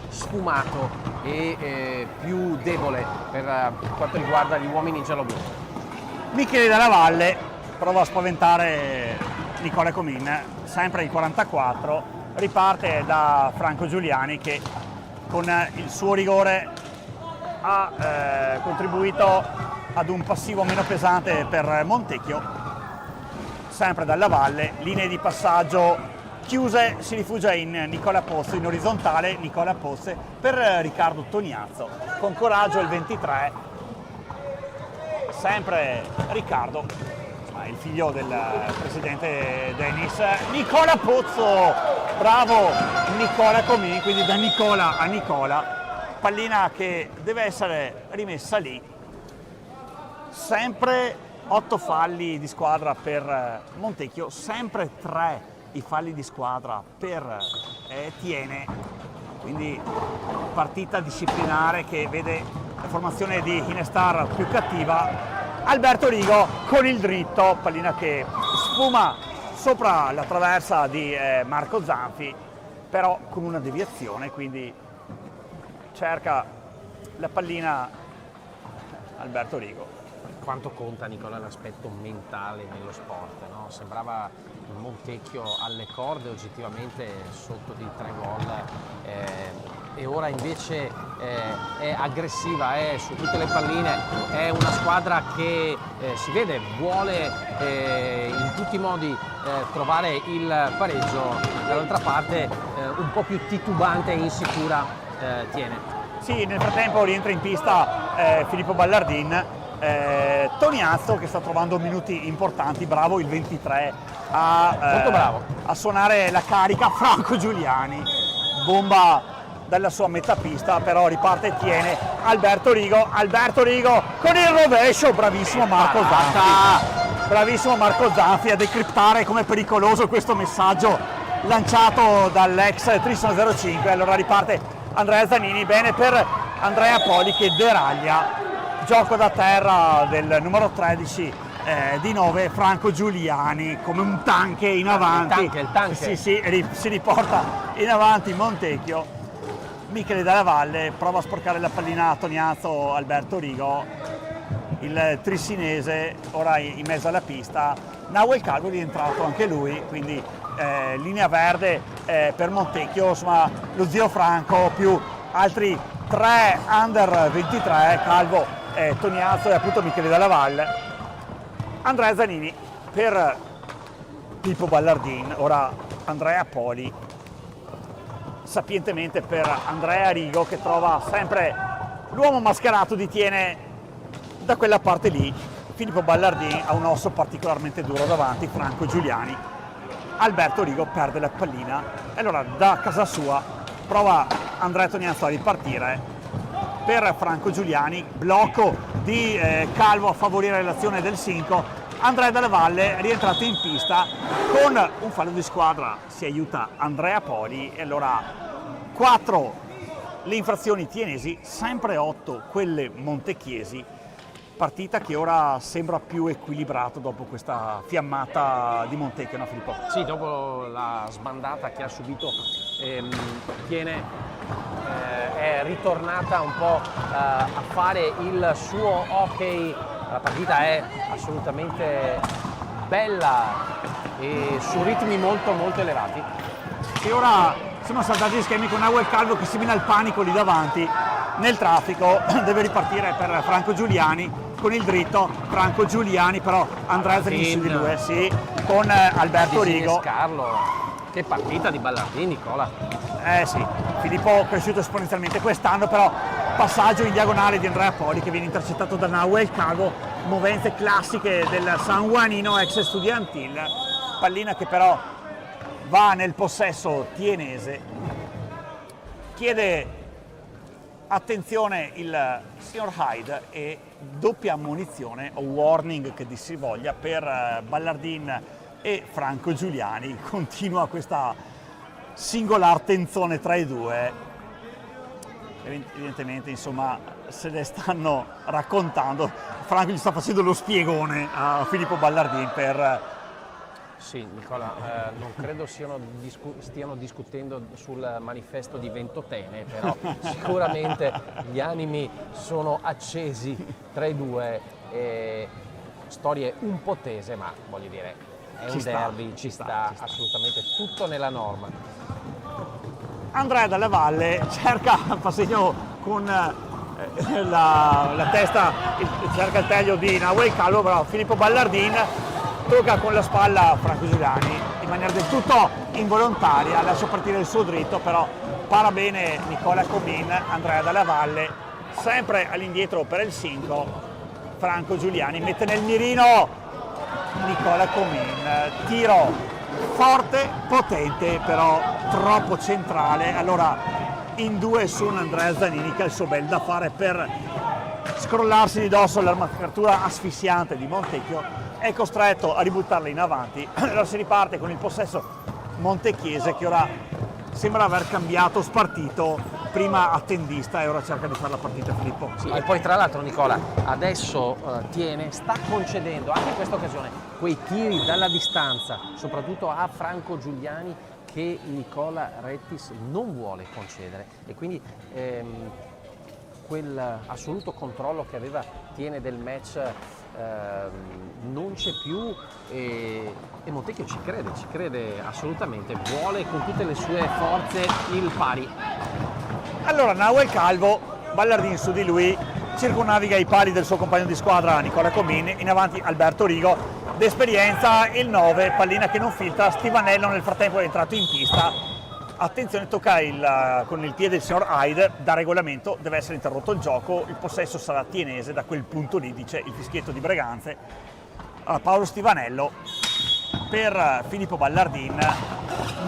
sfumato e più debole per quanto riguarda gli uomini gialloblu. Michele Dalla Valle prova a spaventare Nicola Comin, sempre il 44, riparte da Franco Giuliani che con il suo rigore ha contribuito ad un passivo meno pesante per Montecchio. Sempre Dalla Valle, linee di passaggio chiuse, si rifugia in Nicola Pozzo, in orizzontale Nicola Pozzo per Riccardo Toniazzo, con coraggio il 23, sempre Riccardo, il figlio del presidente Dennis, Nicola Pozzo, bravo Nicola Comin, quindi da Nicola a Nicola, pallina che deve essere rimessa lì, sempre 8 falli di squadra per Montecchio, sempre 3 i falli di squadra per Tiene, quindi partita disciplinare che vede la formazione di Inestar più cattiva. Alberto Rigo con il dritto, pallina che sfuma sopra la traversa di Marco Zanfi, però con una deviazione, quindi cerca la pallina Alberto Rigo. Quanto conta, Nicola, l'aspetto mentale nello sport, no? Sembrava Montecchio alle corde oggettivamente sotto di 3 gol e ora invece è aggressiva, è su tutte le palline, è una squadra che si vede, vuole in tutti i modi trovare il pareggio, dall'altra parte un po' più titubante e insicura Tiene. Sì, nel frattempo rientra in pista Filippo Ballardin. Toniazzo che sta trovando minuti importanti, bravo il 23 molto bravo a suonare la carica. Franco Giuliani bomba dalla sua metà pista, però riparte Tiene. Alberto Rigo con il rovescio, bravissimo Marco Zanfi a decriptare come pericoloso questo messaggio lanciato dall'ex Trissino 05. Allora riparte Andrea Zanini, bene per Andrea Poli che deraglia. Gioco da terra del numero 13 di 9, Franco Giuliani come un tanque in avanti. Il tanque. Sì, si riporta in avanti Montecchio. Michele Dalla Valle prova a sporcare la pallina a Toniazzo. Alberto Rigo, il trissinese, ora in mezzo alla pista. Nahuel Calvo è rientrato anche lui, quindi linea verde per Montecchio, insomma lo zio Franco più altri 3 under 23, Calvo Toniazzo e appunto Michele Dalla Valle. Andrea Zanini per Pippo Ballardin, ora Andrea Poli sapientemente per Andrea Rigo, che trova sempre l'uomo mascherato di Tiene da quella parte lì. Filippo Ballardin ha un osso particolarmente duro davanti, Franco Giuliani. Alberto Rigo perde la pallina e allora da casa sua prova Andrea Toniazzo a ripartire per Franco Giuliani, blocco di Calvo a favorire l'azione del 5. Andrea Dalla Valle è rientrato in pista con un fallo di squadra, si aiuta Andrea Poli e allora 4 le infrazioni tienesi, sempre 8 quelle montechiesi. Partita che ora sembra più equilibrata dopo questa fiammata di Montecchio, no Filippo? Sì, dopo la sbandata che ha subito Tiene è ritornata un po' a fare il suo hockey. La partita è assolutamente bella e su ritmi molto elevati. E ora sono saltati gli schemi con Nahuel Calvo che si mena al panico lì davanti nel traffico, deve ripartire per Franco Giuliani con il dritto. Franco Giuliani però Andrea Zanini su di lui, sì, con Alberto Rigo. Carlo, che partita di Ballardin, Nicola. Sì, Filippo cresciuto esponenzialmente quest'anno, però passaggio in diagonale di Andrea Poli che viene intercettato da Nahuel Calvo, movenze classiche del San Juanino ex Estudiantil, pallina che però va nel possesso tienese. Chiede attenzione il signor Hyde e doppia ammonizione o warning che dir si voglia per Ballardin e Franco Giuliani. Continua questa singolar tenzone tra i due, evidentemente insomma se ne stanno raccontando. Franco gli sta facendo lo spiegone a Filippo Ballardin per... Sì, Nicola, non credo stiano discutendo sul manifesto di Ventotene, però sicuramente gli animi sono accesi tra i due, storie un po' tese, ma voglio dire, è un derby, ci sta assolutamente tutto nella norma. Andrea Dalla Valle cerca il passeggio con la testa, cerca il taglio di Nahuel Calvo, però Filippo Ballardin tocca con la spalla Franco Giuliani in maniera del tutto involontaria, lascia partire il suo dritto, però para bene Nicola Comin. Andrea Dalla Valle sempre all'indietro per il 5, Franco Giuliani mette nel mirino Nicola Comin, tiro forte, potente, però troppo centrale. Allora in due su un Andrea Zanini che ha il suo bel da fare per scrollarsi di dosso l'armatura asfissiante di Montecchio, è costretto a ributtarla in avanti. Allora si riparte con il possesso montecchiese che ora sembra aver cambiato spartito, prima attendista e ora cerca di fare la partita Filippo. Sì, e poi tra l'altro Nicola adesso Tiene sta concedendo anche in questa occasione quei tiri dalla distanza, soprattutto a Franco Giuliani, che Nicola Rettis non vuole concedere, e quindi quel assoluto controllo che aveva Tiene del match non c'è più, e Montecchio ci crede assolutamente, vuole con tutte le sue forze il pari. Allora Nahuel Calvo, Ballardin su di lui, circonnaviga i pali del suo compagno di squadra Nicola Comin, in avanti Alberto Rigo, d'esperienza il 9, pallina che non filtra, Stivanello nel frattempo è entrato in pista. Attenzione, tocca con il piede il signor Hyde, da regolamento deve essere interrotto il gioco, il possesso sarà tienese, da quel punto lì dice il fischietto di Breganze. Paolo Stivanello per Filippo Ballardin,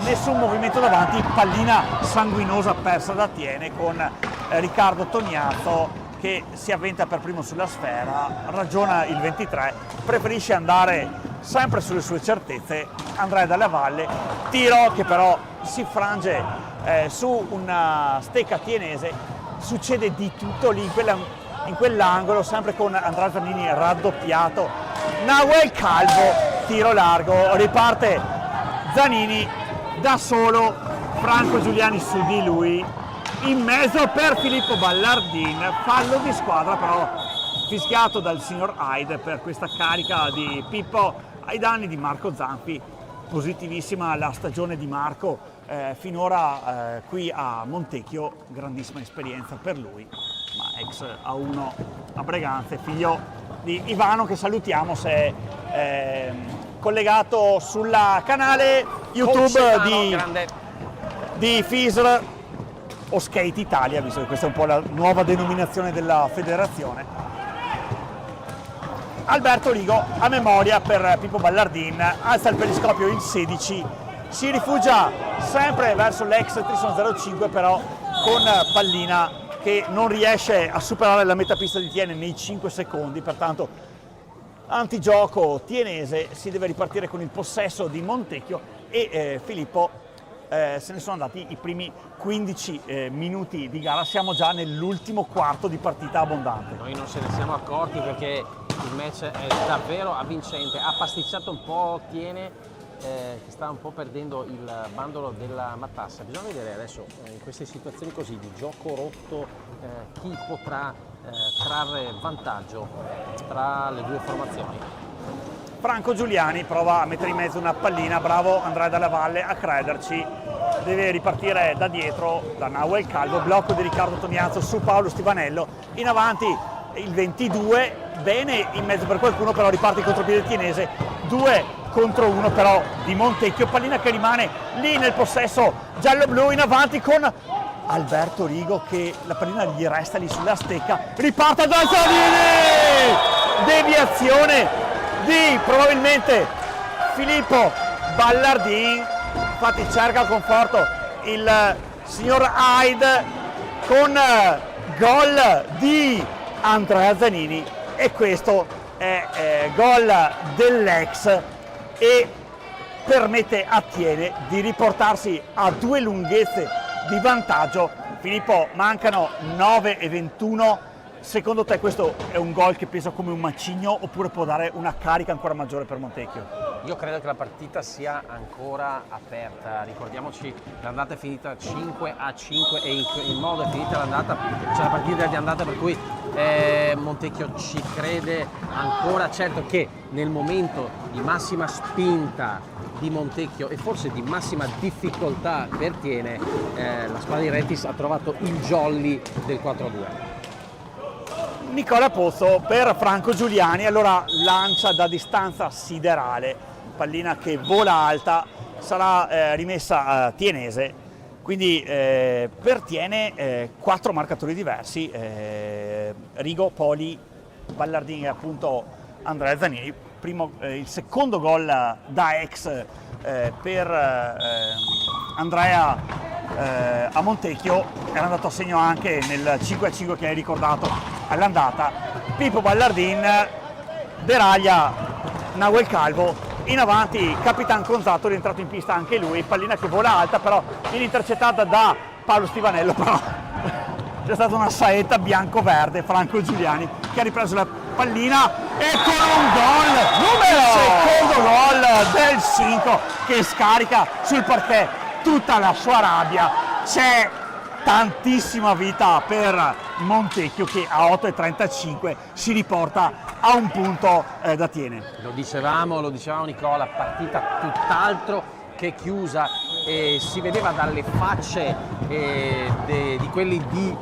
nessun movimento davanti, pallina sanguinosa persa da Tiene con Riccardo Toniazzo che si avventa per primo sulla sfera, ragiona il 23, preferisce andare sempre sulle sue certezze. Andrea Dalla Valle, tiro che però si frange su una stecca tienese, succede di tutto lì in quell'angolo, sempre con Andrea Zanini raddoppiato. Nahuel Calvo, tiro largo, riparte Zanini da solo, Franco Giuliani su di lui, in mezzo per Filippo Ballardin, fallo di squadra però fischiato dal signor Hyde per questa carica di Pippo ai danni di Marco Zanfi. Positivissima la stagione di Marco finora qui a Montecchio, grandissima esperienza per lui. ma ex A1 a Breganze, figlio di Ivano, che salutiamo se è collegato sul canale YouTube di FISR o Skate Italia, visto che questa è un po' la nuova denominazione della federazione. Alberto Rigo a memoria per Pippo Ballardin, alza il periscopio in 16, si rifugia sempre verso l'ex Trison 05, però con pallina che non riesce a superare la metapista di Tiene nei 5 secondi, pertanto antigioco tienese, si deve ripartire con il possesso di Montecchio e Filippo se ne sono andati i primi 15 minuti di gara, siamo già nell'ultimo quarto di partita abbondante. Noi non se ne siamo accorti perché il match è davvero avvincente, ha pasticciato un po' Tiene, che sta un po' perdendo il bandolo della matassa. Bisogna vedere adesso in queste situazioni così di gioco rotto chi potrà trarre vantaggio tra le due formazioni. Franco Giuliani prova a mettere in mezzo una pallina, bravo Andrea Dalla Valle a crederci, deve ripartire da dietro da Nahuel Calvo, blocco di Riccardo Tomiazzo su Paolo Stivanello, in avanti il 22, bene in mezzo per qualcuno, però riparte il contropiede tienese, 2 contro 1 però di Montecchio, pallina che rimane lì nel possesso giallo-blu, in avanti con Alberto Rigo che la pallina gli resta lì sulla stecca, riparte da Salini, deviazione di probabilmente Filippo Ballardin, infatti cerca conforto il signor Hyde con gol di Andrea Zanini, e questo è gol dell'ex e permette a Tiene di riportarsi a 2 lunghezze di vantaggio. Filippo, mancano 9:21. Secondo te questo è un gol che pesa come un macigno oppure può dare una carica ancora maggiore per Montecchio? Io credo che la partita sia ancora aperta, ricordiamoci l'andata è finita 5-5 e in modo è finita l'andata, c'è la partita di andata per cui Montecchio ci crede ancora, certo che nel momento di massima spinta di Montecchio e forse di massima difficoltà per Tiene, la squadra di Retis ha trovato il jolly del 4-2. Nicola Pozzo per Franco Giuliani, allora lancia da distanza siderale, pallina che vola alta, sarà rimessa a tienese, quindi per Tiene 4 marcatori diversi, Rigo, Poli, Ballardin e appunto Andrea Zanini. Il secondo gol da ex per Andrea a Montecchio, era andato a segno anche nel 5-5 che hai ricordato all'andata. Pippo Ballardin deraglia Nahuel Calvo, in avanti Capitan Conzatto, rientrato in pista anche lui, pallina che vola alta però viene intercettata da Paolo Stivanello, però c'è stata una saetta bianco-verde, Franco Giuliani che ha ripreso la pallina e con un gol, il secondo gol del 5 che scarica sul parquet tutta la sua rabbia. C'è tantissima vita per Montecchio che a 8:35 si riporta a un punto da Tiene. Lo dicevamo Nicola, partita tutt'altro che chiusa, e si vedeva dalle facce di quelli di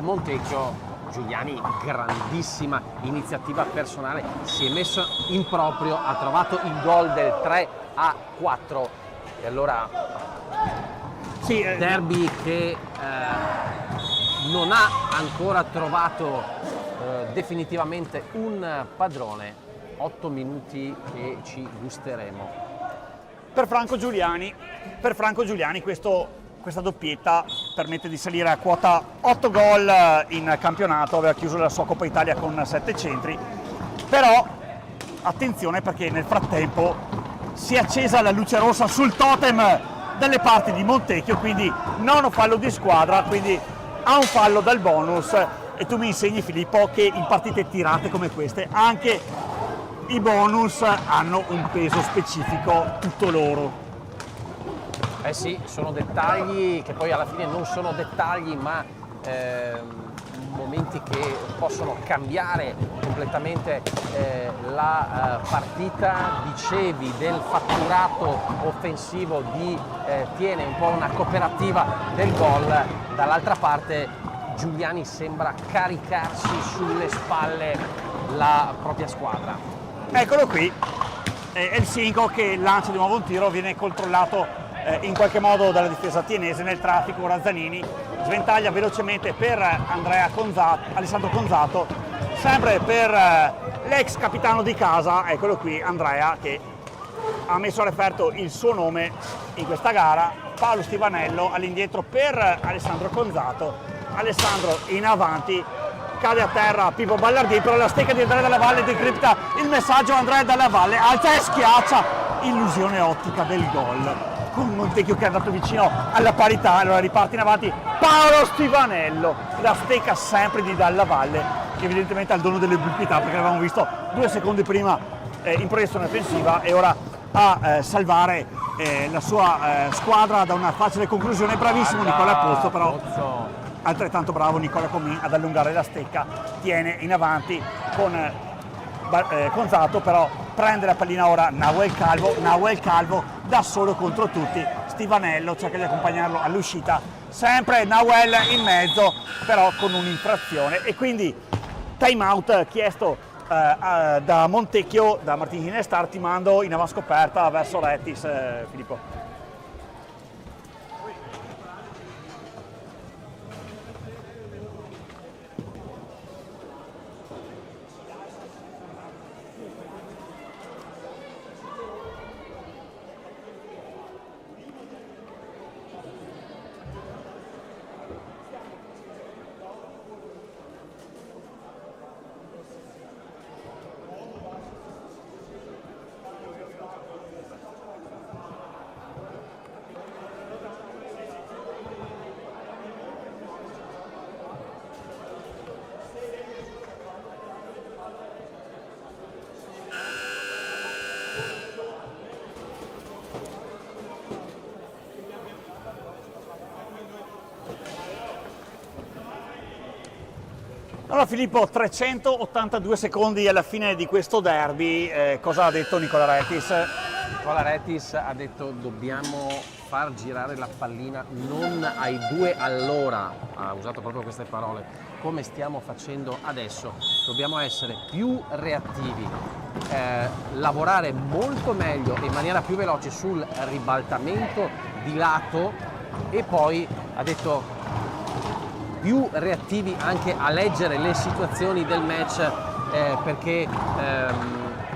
Montecchio. Giuliani, grandissima iniziativa personale, si è messo in proprio, ha trovato il gol del 3-4 e allora Sì, derby che non ha ancora trovato definitivamente un padrone, 8 minuti che ci gusteremo. Per Franco Giuliani questa doppietta permette di salire a quota 8 gol in campionato, aveva chiuso la sua Coppa Italia con 7 centri, però attenzione perché nel frattempo si è accesa la luce rossa sul totem dalle parti di Montecchio, quindi non un fallo di squadra, quindi ha un fallo dal bonus, e tu mi insegni Filippo che in partite tirate come queste anche i bonus hanno un peso specifico tutto loro. Eh sì, sono dettagli che poi alla fine non sono dettagli, ma momenti che possono cambiare completamente la partita. Dicevi del fatturato offensivo di Tiene, un po' una cooperativa del gol, dall'altra parte Giuliani sembra caricarsi sulle spalle la propria squadra. Eccolo qui, è il Singo che lancia di nuovo un tiro, viene controllato in qualche modo dalla difesa tienese nel traffico. Ora Zanini sventaglia velocemente per Alessandro Conzato, sempre per l'ex capitano di casa, eccolo qui Andrea che ha messo a referto il suo nome in questa gara. Paolo Stivanello all'indietro per Alessandro Conzato, Alessandro in avanti, cade a terra Pippo Ballardini, però la stecca di Andrea Dalla Valle decripta il messaggio. Andrea Dalla Valle alza e schiaccia, illusione ottica del gol, con Montecchio che è andato vicino alla parità. Allora riparte in avanti Paolo Stivanello, la stecca sempre di Dalla Valle, che evidentemente ha il dono dell'ubiquità, perché l'avevamo visto 2 secondi prima in proiezione offensiva e ora a salvare la sua squadra da una facile conclusione. Bravissimo Nicola Pozzo, però altrettanto bravo Nicola Comin ad allungare la stecca, tiene in avanti con Conzato, però prende la pallina ora Nahuel Calvo da solo contro tutti. Stivanello cerca di accompagnarlo all'uscita, sempre Nahuel in mezzo, però con un'infrazione, e quindi time out chiesto da Montecchio, da Martin Hinestar, timando in avanscoperta verso Rettis. Filippo. Allora Filippo, 382 secondi alla fine di questo derby, cosa ha detto Nicola Rettis? Nicola Rettis ha detto dobbiamo far girare la pallina non ai 2 all'ora, ha usato proprio queste parole, come stiamo facendo adesso. Dobbiamo essere più reattivi, lavorare molto meglio e in maniera più veloce sul ribaltamento di lato, e poi ha detto più reattivi anche a leggere le situazioni del match, perché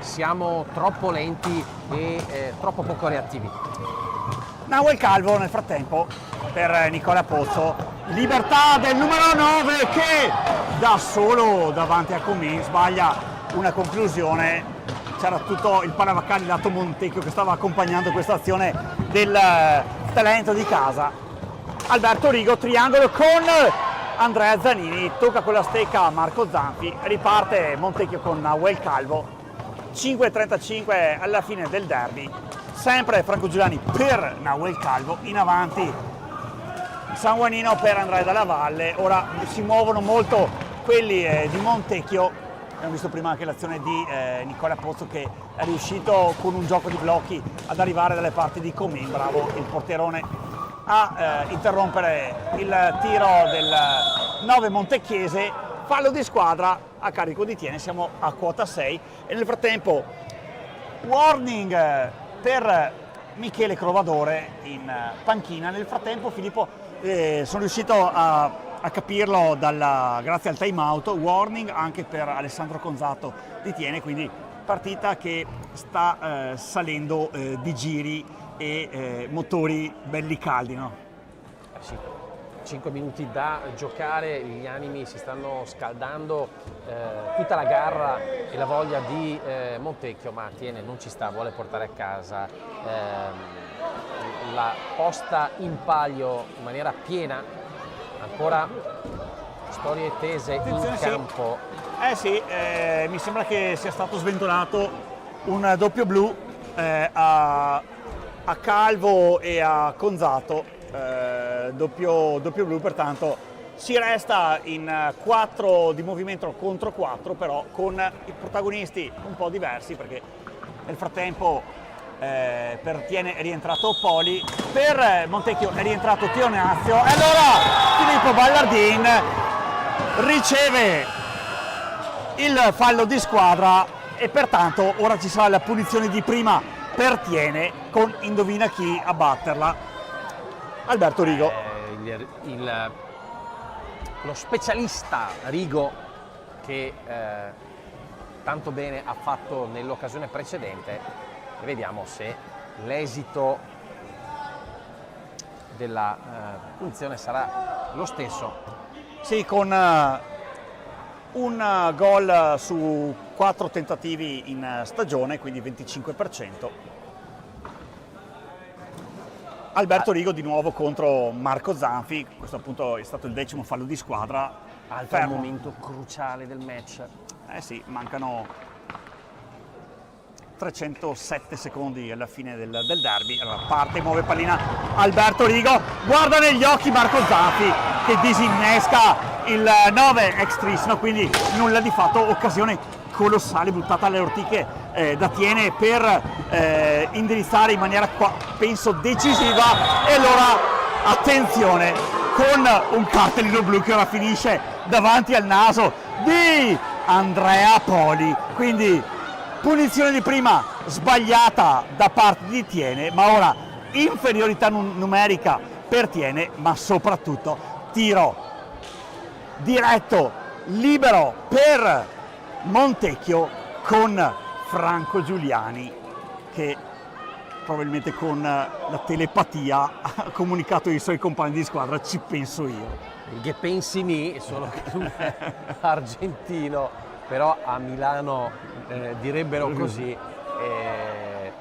siamo troppo lenti e troppo poco reattivi. Nahuel Calvo nel frattempo per Nicola Pozzo, libertà del numero 9 che da solo davanti a Comin sbaglia una conclusione. C'era tutto il Paravacani lato Montecchio che stava accompagnando questa azione del talento di casa. Alberto Rigo, triangolo con Andrea Zanini, tocca con la stecca Marco Zanfi, riparte Montecchio con Nahuel Calvo. 5:35 alla fine del derby, sempre Franco Giuliani per Nahuel Calvo, in avanti Sanguanino per Andrea Dalla Valle. Ora si muovono molto quelli di Montecchio, abbiamo visto prima anche l'azione di Nicola Pozzo che è riuscito con un gioco di blocchi ad arrivare dalle parti di Comin, bravo il porterone a interrompere il tiro del 9 montecchiese. Fallo di squadra a carico di Tiene, siamo a quota 6 e nel frattempo warning per Michele Crovadore in panchina. Nel frattempo Filippo sono riuscito a capirlo grazie al time out, warning anche per Alessandro Conzato di Tiene, quindi partita che sta salendo di giri e motori belli caldi, no? Sì, 5 minuti da giocare, gli animi si stanno scaldando, tutta la garra e la voglia di Montecchio, ma Tiene non ci sta, vuole portare a casa la posta in palio in maniera piena, ancora storie tese in campo. Sì, mi sembra che sia stato sventolato un doppio blu a Calvo e a Conzato, doppio blu, pertanto si resta in 4 di movimento contro 4, però con i protagonisti un po' diversi, perché nel frattempo per Tiene è rientrato Poli, per Montecchio è rientrato Tionazio, e allora Filippo Ballardin riceve il fallo di squadra e pertanto ora ci sarà la punizione di prima per Tiene con indovina chi a batterla. Alberto Rigo. Lo specialista Rigo che tanto bene ha fatto nell'occasione precedente, e vediamo se l'esito della punizione sarà lo stesso. Sì, con un gol su 4 tentativi in stagione, quindi 25%. Alberto Rigo di nuovo contro Marco Zanfi, questo appunto è stato il 10° fallo di squadra. Altro momento cruciale del match. Eh sì, mancano 307 secondi alla fine del derby. Allora parte, muove pallina Alberto Rigo, guarda negli occhi Marco Zanfi che disinnesca il 9 extrissimo, quindi nulla di fatto, occasione colossale buttata alle ortiche da Tiene per indirizzare in maniera penso decisiva. E allora attenzione, con un cartellino blu che ora finisce davanti al naso di Andrea Poli, quindi punizione di prima sbagliata da parte di Tiene, ma ora inferiorità numerica per Tiene, ma soprattutto tiro diretto libero per Montecchio con Franco Giuliani, che probabilmente con la telepatia ha comunicato ai suoi compagni di squadra: ci penso io. Il che pensi mi, solo che lui è argentino, però a Milano direbbero così.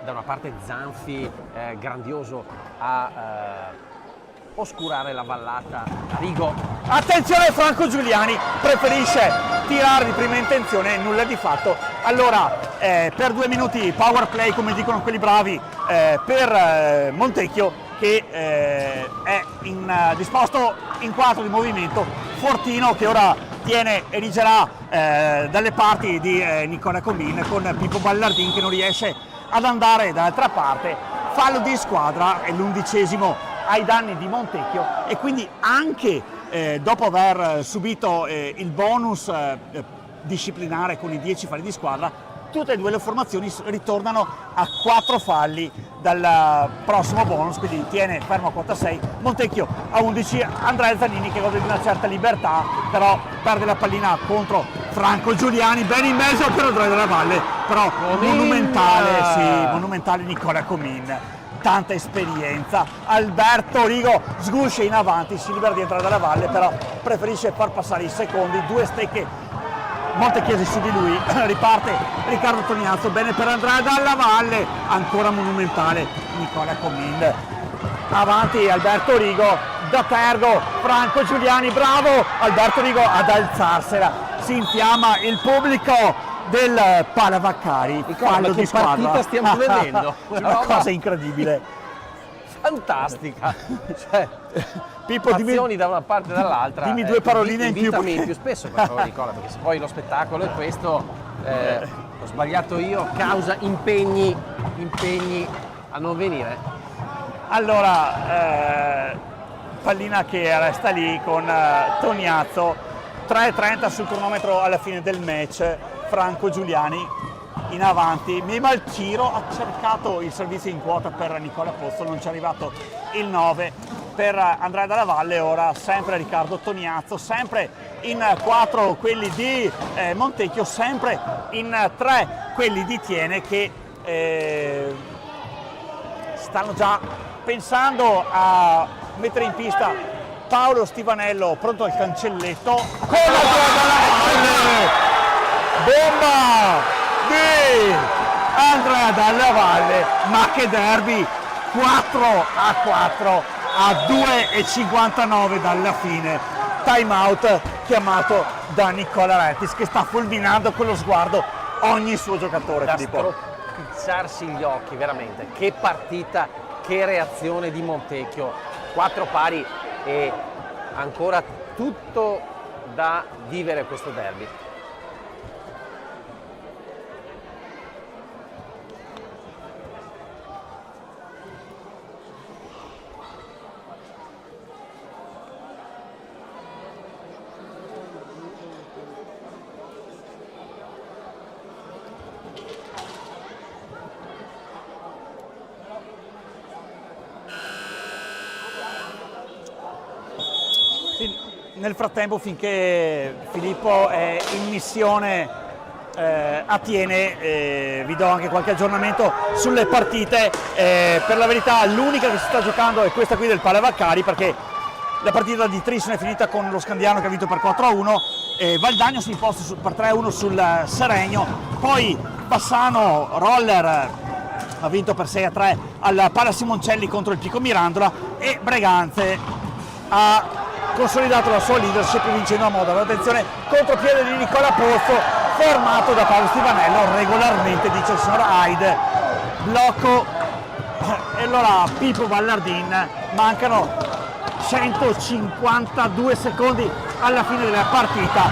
Da una parte Zanfi grandioso a oscurare la vallata. Rigo, attenzione, Franco Giuliani preferisce tirare di prima intenzione, nulla di fatto. Allora per 2 minuti power play, come dicono quelli bravi, per Montecchio, che è disposto in 4 di movimento. Fortino che ora Tiene erigerà dalle parti di Nicola Comin, con Pippo Ballardin che non riesce ad andare dall'altra parte. Fallo di squadra, è l'11° ai danni di Montecchio, e quindi anche dopo aver subito il bonus disciplinare con i 10 falli di squadra, tutte e 2 le formazioni ritornano a 4 falli dal prossimo bonus, quindi Tiene fermo a quota 6, Montecchio a 11, Andrea Zanini che gode di una certa libertà, però perde la pallina contro Franco Giuliani, bene in mezzo per Andrea della Valle, però monumentale Nicola Comin. Tanta esperienza. Alberto Rigo sguscia in avanti, si libera di entrare dalla Valle, però preferisce far passare i secondi, 2 stecche Montechiesi su di lui. Riparte Riccardo Tognazzo, bene per Andrea dalla Valle, ancora monumentale Nicola Comin. Avanti Alberto Rigo, da Tergo, Franco Giuliani, bravo Alberto Rigo ad alzarsela, si infiamma il pubblico del Palavaccari. Fallo di squadra. Che partita stiamo vedendo? Una cosa incredibile, fantastica. Cioè, Pippo, azioni da una parte e dall'altra. Dimmi 2 paroline in più. Invitami più spesso, per favore, Nicola, perché se poi lo spettacolo è questo, ho sbagliato io, causa impegni a non venire. Allora, pallina che resta lì con Tognazzo, 3:30 sul cronometro alla fine del match. Franco Giuliani in avanti, Mima il tiro, ha cercato il servizio in quota per Nicola Pozzo, non ci è arrivato il 9 per Andrea dalla Valle. Ora sempre Riccardo Tognazzo, sempre in 4 quelli di Montecchio, sempre in 3 quelli di Tiene, che stanno già pensando a mettere in pista Paolo Stivanello, pronto al cancelletto, con la Valle, bomba di Andrea dalla Valle, ma che derby, 4-4 a 2:59 dalla fine. Time out chiamato da Nicola Rettis, che sta fulminando con lo sguardo ogni suo giocatore. Da Filippo, stropicciarsi gli occhi, veramente. Che partita, che reazione di Montecchio. 4 pari e ancora tutto da vivere questo derby. nel frattempo, finché Filippo è in missione a Thiene, vi do anche qualche aggiornamento sulle partite. Per la verità l'unica che si sta giocando è questa qui del Palevaccari, perché la partita di Trissino è finita con lo Scandiano che ha vinto per 4-1, Valdagno si è imposto per 3-1 sul Seregno, poi Bassano Roller ha vinto per 6-3 al Pala Simoncelli contro il Pico Mirandola, e Breganze ha consolidato la sua leadership vincendo a Modena. Attenzione, contropiede di Nicola Pozzo, fermato da Paolo Stivanello regolarmente, dice il signor Hyde. Blocco, e allora Pippo Ballardin, mancano 152 secondi alla fine della partita,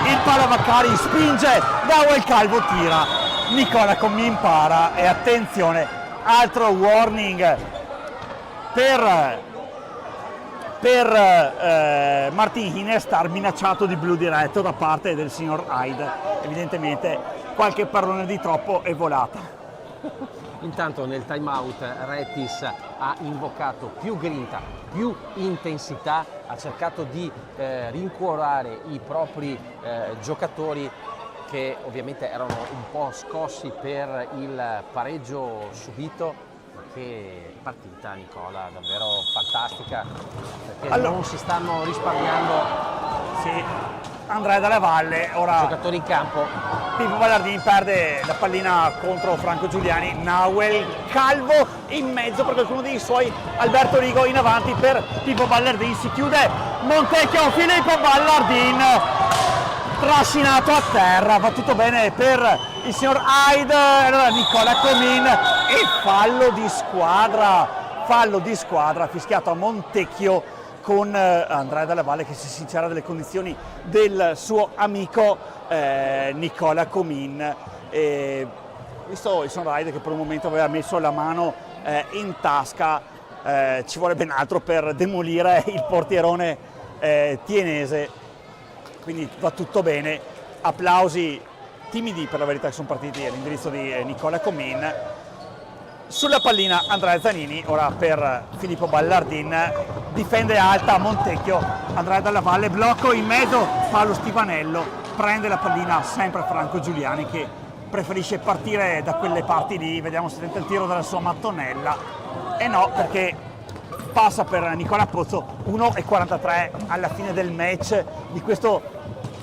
il Palevaccari spinge, Dawel Calvo tira, Nicola Commin para, e attenzione, altro warning per Martin Hinestar, minacciato di blu diretto da parte del signor Hyde. Evidentemente qualche pallone di troppo è volata. Intanto nel time out Rettis ha invocato più grinta, più intensità, ha cercato di rincuorare i propri giocatori, che ovviamente erano un po' scossi per il pareggio subito. Che partita, Nicola, davvero fantastica, perché allora, non si stanno risparmiando. Sì, Andrea Dalla Valle, ora Giocatori in campo. Pippo Ballardin perde la pallina contro Franco Giuliani, Nawel Calvo in mezzo per qualcuno dei suoi, Alberto Rigo in avanti per Pippo Ballardin, si chiude Montecchio, Filippo Ballardin trascinato a terra, va tutto bene per il signor Hyde. Allora Nicola Commin, e fallo di squadra fischiato a Montecchio con Andrea Dalla Valle, che si sincera delle condizioni del suo amico Nicola Commin. Visto il signor Hyde che per un momento aveva messo la mano in tasca, ci vuole ben altro per demolire il portierone tienese. Quindi va tutto bene, applausi timidi per la verità che sono partiti all'indirizzo di Nicola Commin. Sulla pallina Andrea Zanini, ora per Filippo Ballardin, difende alta Montecchio, Andrea Dalla Valle, blocco in mezzo, Paolo Stivanello, prende la pallina sempre Franco Giuliani, che preferisce partire da quelle parti lì, vediamo se tenta il tiro dalla sua mattonella, e no, perché passa per Nicola Pozzo. 1:43 alla fine del match di questo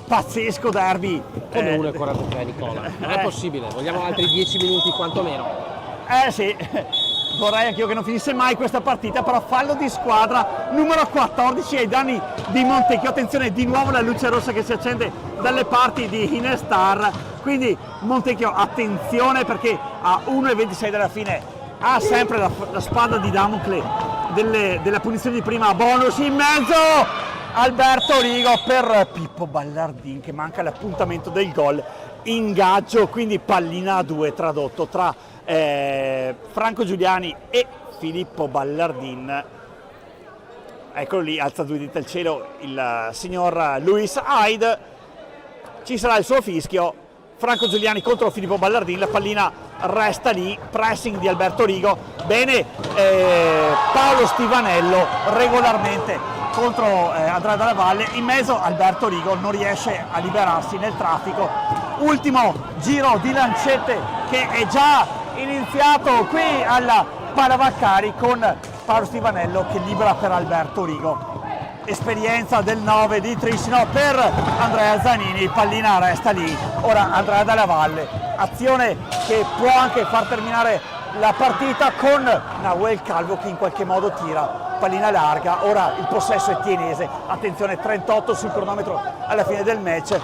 pazzesco derby. Come 1:43, Nicola? Non è possibile, vogliamo altri 10 minuti quantomeno. Sì, vorrei anch'io che non finisse mai questa partita, però fallo di squadra numero 14 ai danni di Montecchio. Attenzione, di nuovo la luce rossa che si accende dalle parti di Hinestar, quindi Montecchio attenzione, perché a 1:26 dalla fine ha sempre la spada di Damocle della punizione di prima. Bonus in mezzo, Alberto Rigo per Pippo Ballardin, che manca l'appuntamento del gol, ingaggio, quindi pallina a 2 tradotto tra Franco Giuliani e Filippo Ballardin. Eccolo lì, alza due dita al cielo il signor Luis Hyde, ci sarà il suo fischio. Franco Giuliani contro Filippo Ballardin, la pallina resta lì, pressing di Alberto Rigo, bene Paolo Stivanello regolarmente contro Andrea Dalla Valle, in mezzo Alberto Rigo non riesce a liberarsi nel traffico. Ultimo giro di lancette che è già iniziato qui alla Palevaccari, con Paolo Stivanello che libera per Alberto Rigo. Esperienza del 9 di Trissino per Andrea Zanini, pallina resta lì. Ora Andrea Dalla Valle, azione che può anche far terminare la partita con Nawel Calvo che in qualche modo tira, pallina larga. Ora il possesso è tienese, attenzione, 38 sul cronometro alla fine del match.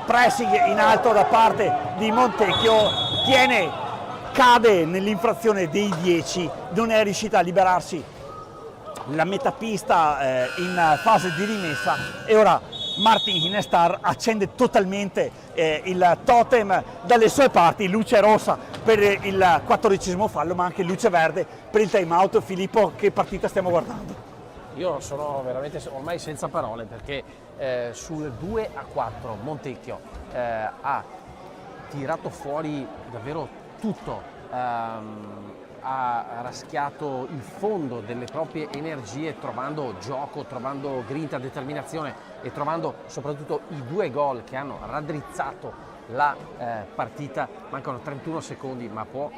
Pressing in alto da parte di Montecchio, Thiene cade nell'infrazione dei 10, non è riuscita a liberarsi la metapista in fase di rimessa, e ora Martin Hinestar accende totalmente il totem dalle sue parti, luce rossa per il 14° fallo, ma anche luce verde per il time out. Filippo, che partita stiamo guardando? Io sono veramente ormai senza parole, perché sul 2-4 Montecchio ha tirato fuori davvero tutto. Ha ha raschiato il fondo delle proprie energie trovando gioco, trovando grinta, determinazione e trovando soprattutto i 2 gol che hanno raddrizzato la partita. Mancano 31 secondi, ma può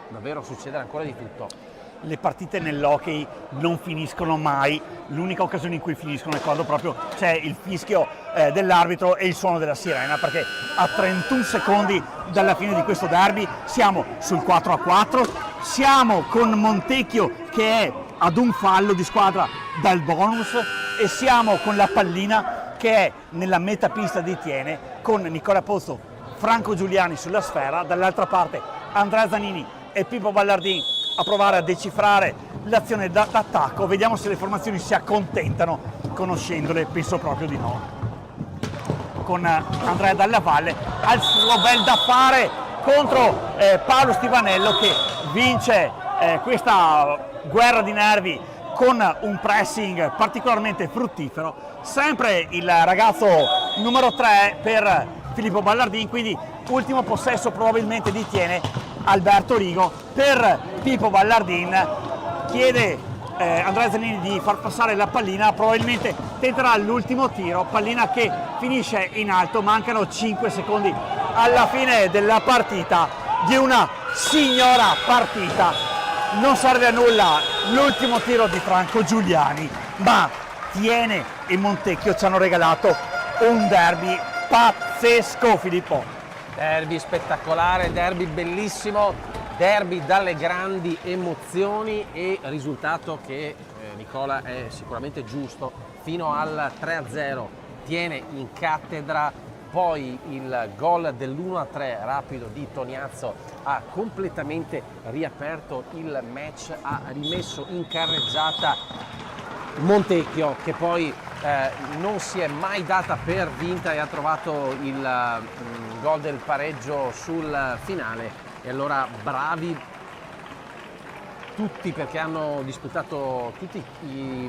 davvero succedere ancora di tutto. Le partite nell'hockey non finiscono mai, l'unica occasione in cui finiscono è quando proprio c'è il fischio dell'arbitro e il suono della sirena, perché a 31 secondi dalla fine di questo derby siamo sul 4-4, siamo con Montecchio che è ad un fallo di squadra dal bonus e siamo con la pallina che è nella metapista di Tiene con Nicola Pozzo, Franco Giuliani sulla sfera, dall'altra parte Andrea Zanini e Pippo Ballardin a provare a decifrare l'azione d'attacco. Vediamo se le formazioni si accontentano conoscendole, penso proprio di no. Con Andrea Dalla Valle al suo bel da fare contro Paolo Stivanello, che vince questa guerra di nervi con un pressing particolarmente fruttifero. Sempre il ragazzo numero 3 per Filippo Ballardin, quindi ultimo possesso probabilmente di Tiene Alberto Rigo per Pippo Ballardin. Chiede Andrea Zanini di far passare la pallina, probabilmente tenterà l'ultimo tiro, pallina che finisce in alto. Mancano 5 secondi alla fine della partita, di una signora partita. Non serve a nulla l'ultimo tiro di Franco Giuliani, ma Tiene e Montecchio ci hanno regalato un derby pazzesco, Filippo. Derby spettacolare, derby bellissimo, derby dalle grandi emozioni e risultato che Nicola è sicuramente giusto. Fino al 3-0 Tiene in cattedra, poi il gol dell'1-3 rapido di Toniazzo ha completamente riaperto il match, ha rimesso in carreggiata Montecchio, che poi non si è mai data per vinta e ha trovato il gol del pareggio sul finale. E allora bravi tutti, perché hanno disputato tutti i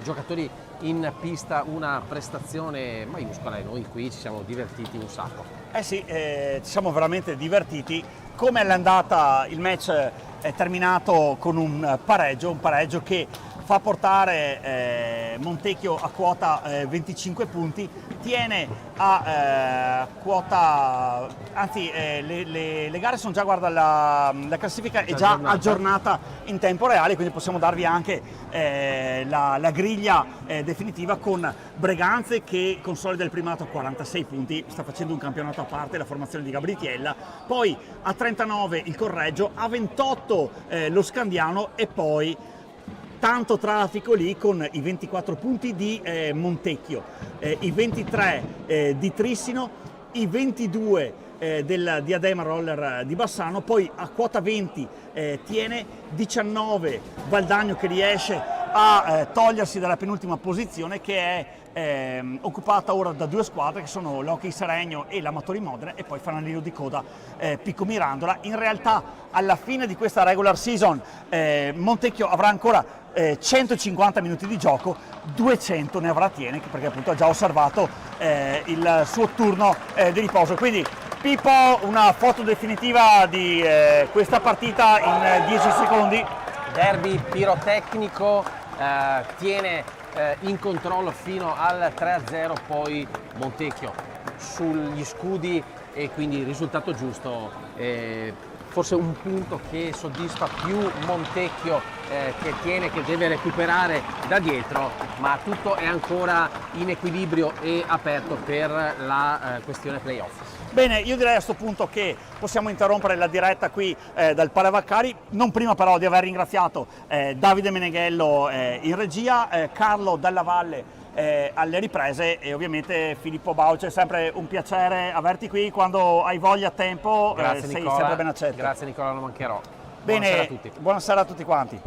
giocatori in pista una prestazione maiuscola e noi qui ci siamo divertiti un sacco. Eh sì, ci siamo veramente divertiti. Come all'andata il match è terminato con un pareggio che fa portare Montecchio a quota 25 punti, Tiene a quota, anzi le gare sono già, guarda, la classifica è già aggiornata in tempo reale, quindi possiamo darvi anche la griglia definitiva, con Breganze che consolida il primato a 46 punti, sta facendo un campionato a parte la formazione di Gabritiella, poi a 39 il Correggio, a 28 lo Scandiano e poi tanto traffico lì con i 24 punti di Montecchio, i 23 di Trissino, i 22 del Diadema Roller di Bassano, poi a quota 20 Tiene, 19 Valdagno che riesce a togliersi dalla penultima posizione, che è occupata ora da 2 squadre che sono l'Hockey Seregno e l'Amatori Modena, e poi fanalino di coda Pico Mirandola. In realtà alla fine di questa regular season Montecchio avrà ancora 150 minuti di gioco, 200 ne avrà Tiene, perché appunto ha già osservato il suo turno di riposo. Quindi Pippo, una foto definitiva di questa partita in 10 secondi. Derby pirotecnico, Tiene in controllo fino al 3-0, poi Montecchio sugli scudi e quindi il risultato giusto. Forse un punto che soddisfa più Montecchio che Tiene, che deve recuperare da dietro, ma tutto è ancora in equilibrio e aperto per la questione playoff. Bene, io direi a questo punto che possiamo interrompere la diretta qui dal Palavaccari, non prima però di aver ringraziato Davide Meneghello in regia, Carlo Dalla Valle alle riprese e ovviamente Filippo Bauce. È sempre un piacere averti qui, quando hai voglia, tempo. Grazie sei Nicola, sempre ben accetto. grazie Nicola, non mancherò. Bene, buonasera a tutti. Buonasera a tutti quanti.